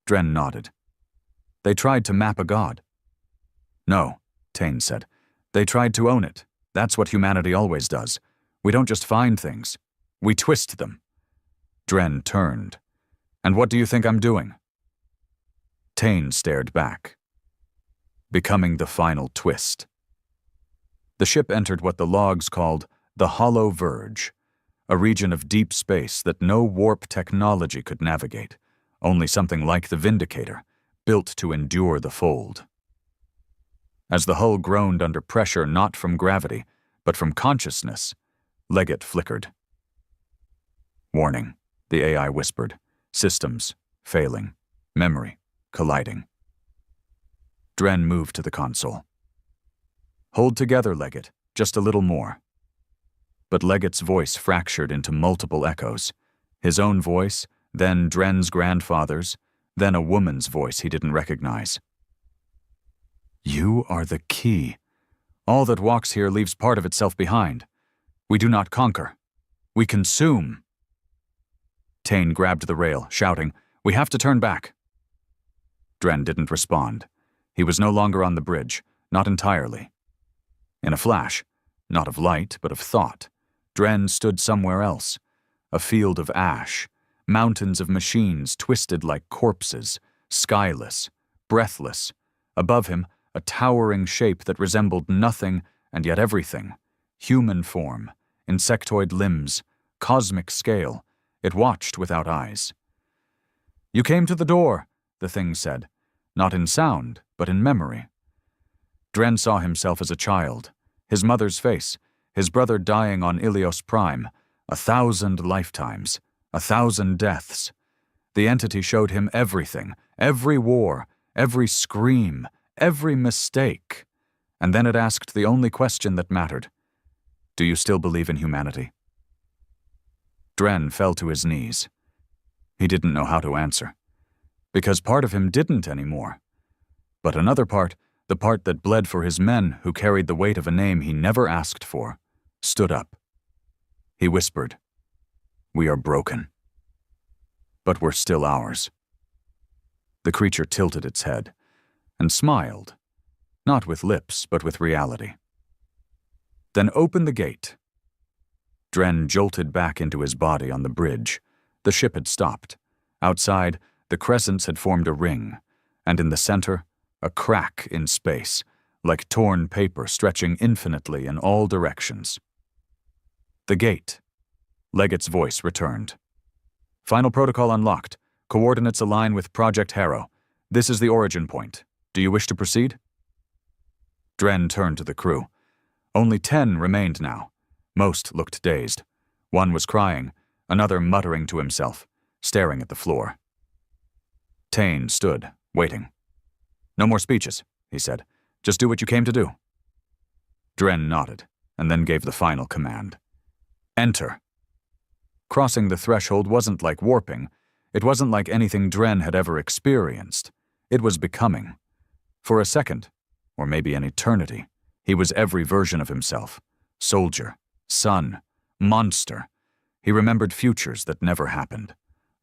Dren nodded. "They tried to map a god." "No," Tane said. "They tried to own it. That's what humanity always does. We don't just find things. We twist them." Dren turned. "And what do you think I'm doing?" Tane stared back. "Becoming the final twist." The ship entered what the logs called the Hollow Verge, a region of deep space that no warp technology could navigate, only something like the Vindicator, built to endure the fold. As the hull groaned under pressure not from gravity, but from consciousness, Leggett flickered. "Warning," the AI whispered. "Systems failing. Memory colliding." Dren moved to the console. "Hold together, Leggett. Just a little more." But Leggett's voice fractured into multiple echoes. His own voice, then Dren's grandfather's, then a woman's voice he didn't recognize. "You are the key. All that walks here leaves part of itself behind. We do not conquer. We consume." Tane grabbed the rail, shouting, "We have to turn back." Dren didn't respond. He was no longer on the bridge, not entirely. In a flash, not of light, but of thought, Dren stood somewhere else, a field of ash, mountains of machines twisted like corpses, skyless, breathless. Above him, a towering shape that resembled nothing and yet everything. Human form, insectoid limbs, cosmic scale. It watched without eyes. "You came to the door," the thing said, not in sound, but in memory. Dren saw himself as a child, his mother's face, his brother dying on Ilios Prime, 1,000 lifetimes, 1,000 deaths. The entity showed him everything, every war, every scream, every mistake. And then it asked the only question that mattered. "Do you still believe in humanity?" Dren fell to his knees. He didn't know how to answer. Because part of him didn't anymore. But another part, the part that bled for his men who carried the weight of a name he never asked for, stood up. He whispered, "We are broken. But we're still ours." The creature tilted its head and smiled, not with lips, but with reality. "Then open the gate." Dren jolted back into his body on the bridge. The ship had stopped. Outside, the crescents had formed a ring, and in the center, a crack in space, like torn paper stretching infinitely in all directions. The gate. Leggett's voice returned. "Final protocol unlocked. Coordinates align with Project Harrow. This is the origin point. Do you wish to proceed?" Dren turned to the crew. Only 10 remained now. Most looked dazed. One was crying, another muttering to himself, staring at the floor. Tane stood, waiting. "No more speeches," he said. "Just do what you came to do." Dren nodded, and then gave the final command. "Enter." Crossing the threshold wasn't like warping. It wasn't like anything Dren had ever experienced. It was becoming. For a second, or maybe an eternity, he was every version of himself. Soldier, son, monster. He remembered futures that never happened.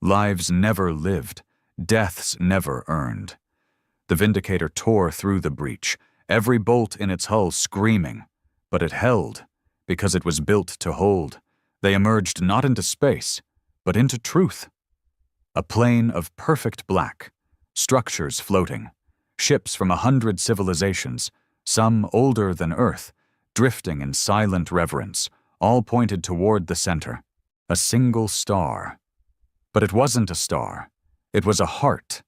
Lives never lived. Deaths never earned. The Vindicator tore through the breach, every bolt in its hull screaming. But it held, because it was built to hold. They emerged not into space, but into truth. A plane of perfect black, structures floating, ships from 100 civilizations, some older than Earth, drifting in silent reverence, all pointed toward the center. A single star. But it wasn't a star. It was a heart,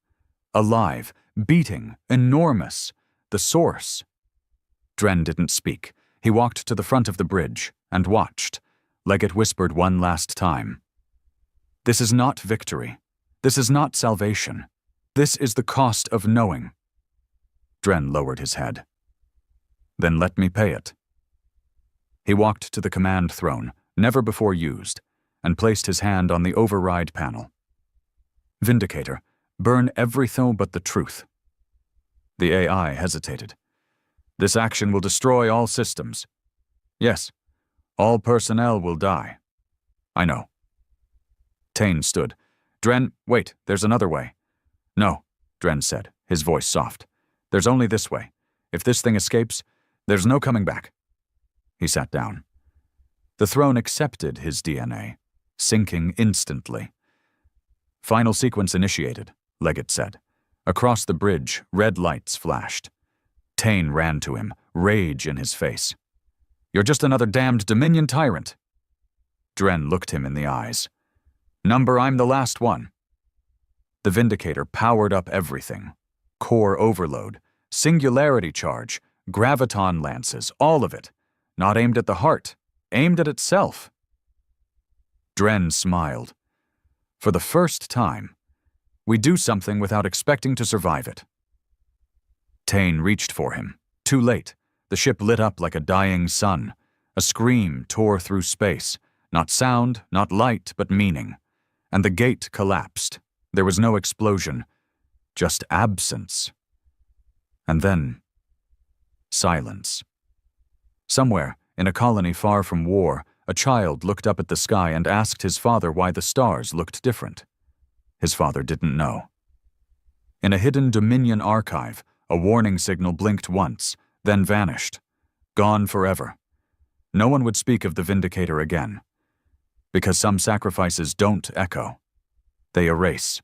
alive, beating, enormous, the source. Dren didn't speak. He walked to the front of the bridge and watched. Leggett whispered one last time. "This is not victory. This is not salvation. This is the cost of knowing." Dren lowered his head. "Then let me pay it." He walked to the command throne, never before used, and placed his hand on the override panel. "Vindicator, burn everything but the truth." The AI hesitated. "This action will destroy all systems." "Yes, all personnel will die." "I know." Tane stood. "Dren, wait, there's another way." "No," Dren said, his voice soft. "There's only this way. If this thing escapes, there's no coming back." He sat down. The throne accepted his DNA, syncing instantly. "Final sequence initiated," Leggett said. Across the bridge, red lights flashed. Tane ran to him, rage in his face. "You're just another damned Dominion tyrant." Dren looked him in the eyes. "Number, I'm the last one." The Vindicator powered up everything. Core overload, singularity charge, graviton lances, all of it. Not aimed at the heart, aimed at itself. Dren smiled. "For the first time, we do something without expecting to survive it." Tane reached for him. Too late. The ship lit up like a dying sun. A scream tore through space. Not sound, not light, but meaning. And the gate collapsed. There was no explosion, just absence. And then, silence. Somewhere, in a colony far from war, a child looked up at the sky and asked his father why the stars looked different. His father didn't know. In a hidden Dominion archive, a warning signal blinked once, then vanished. Gone forever. No one would speak of the Vindicator again. Because some sacrifices don't echo. They erase.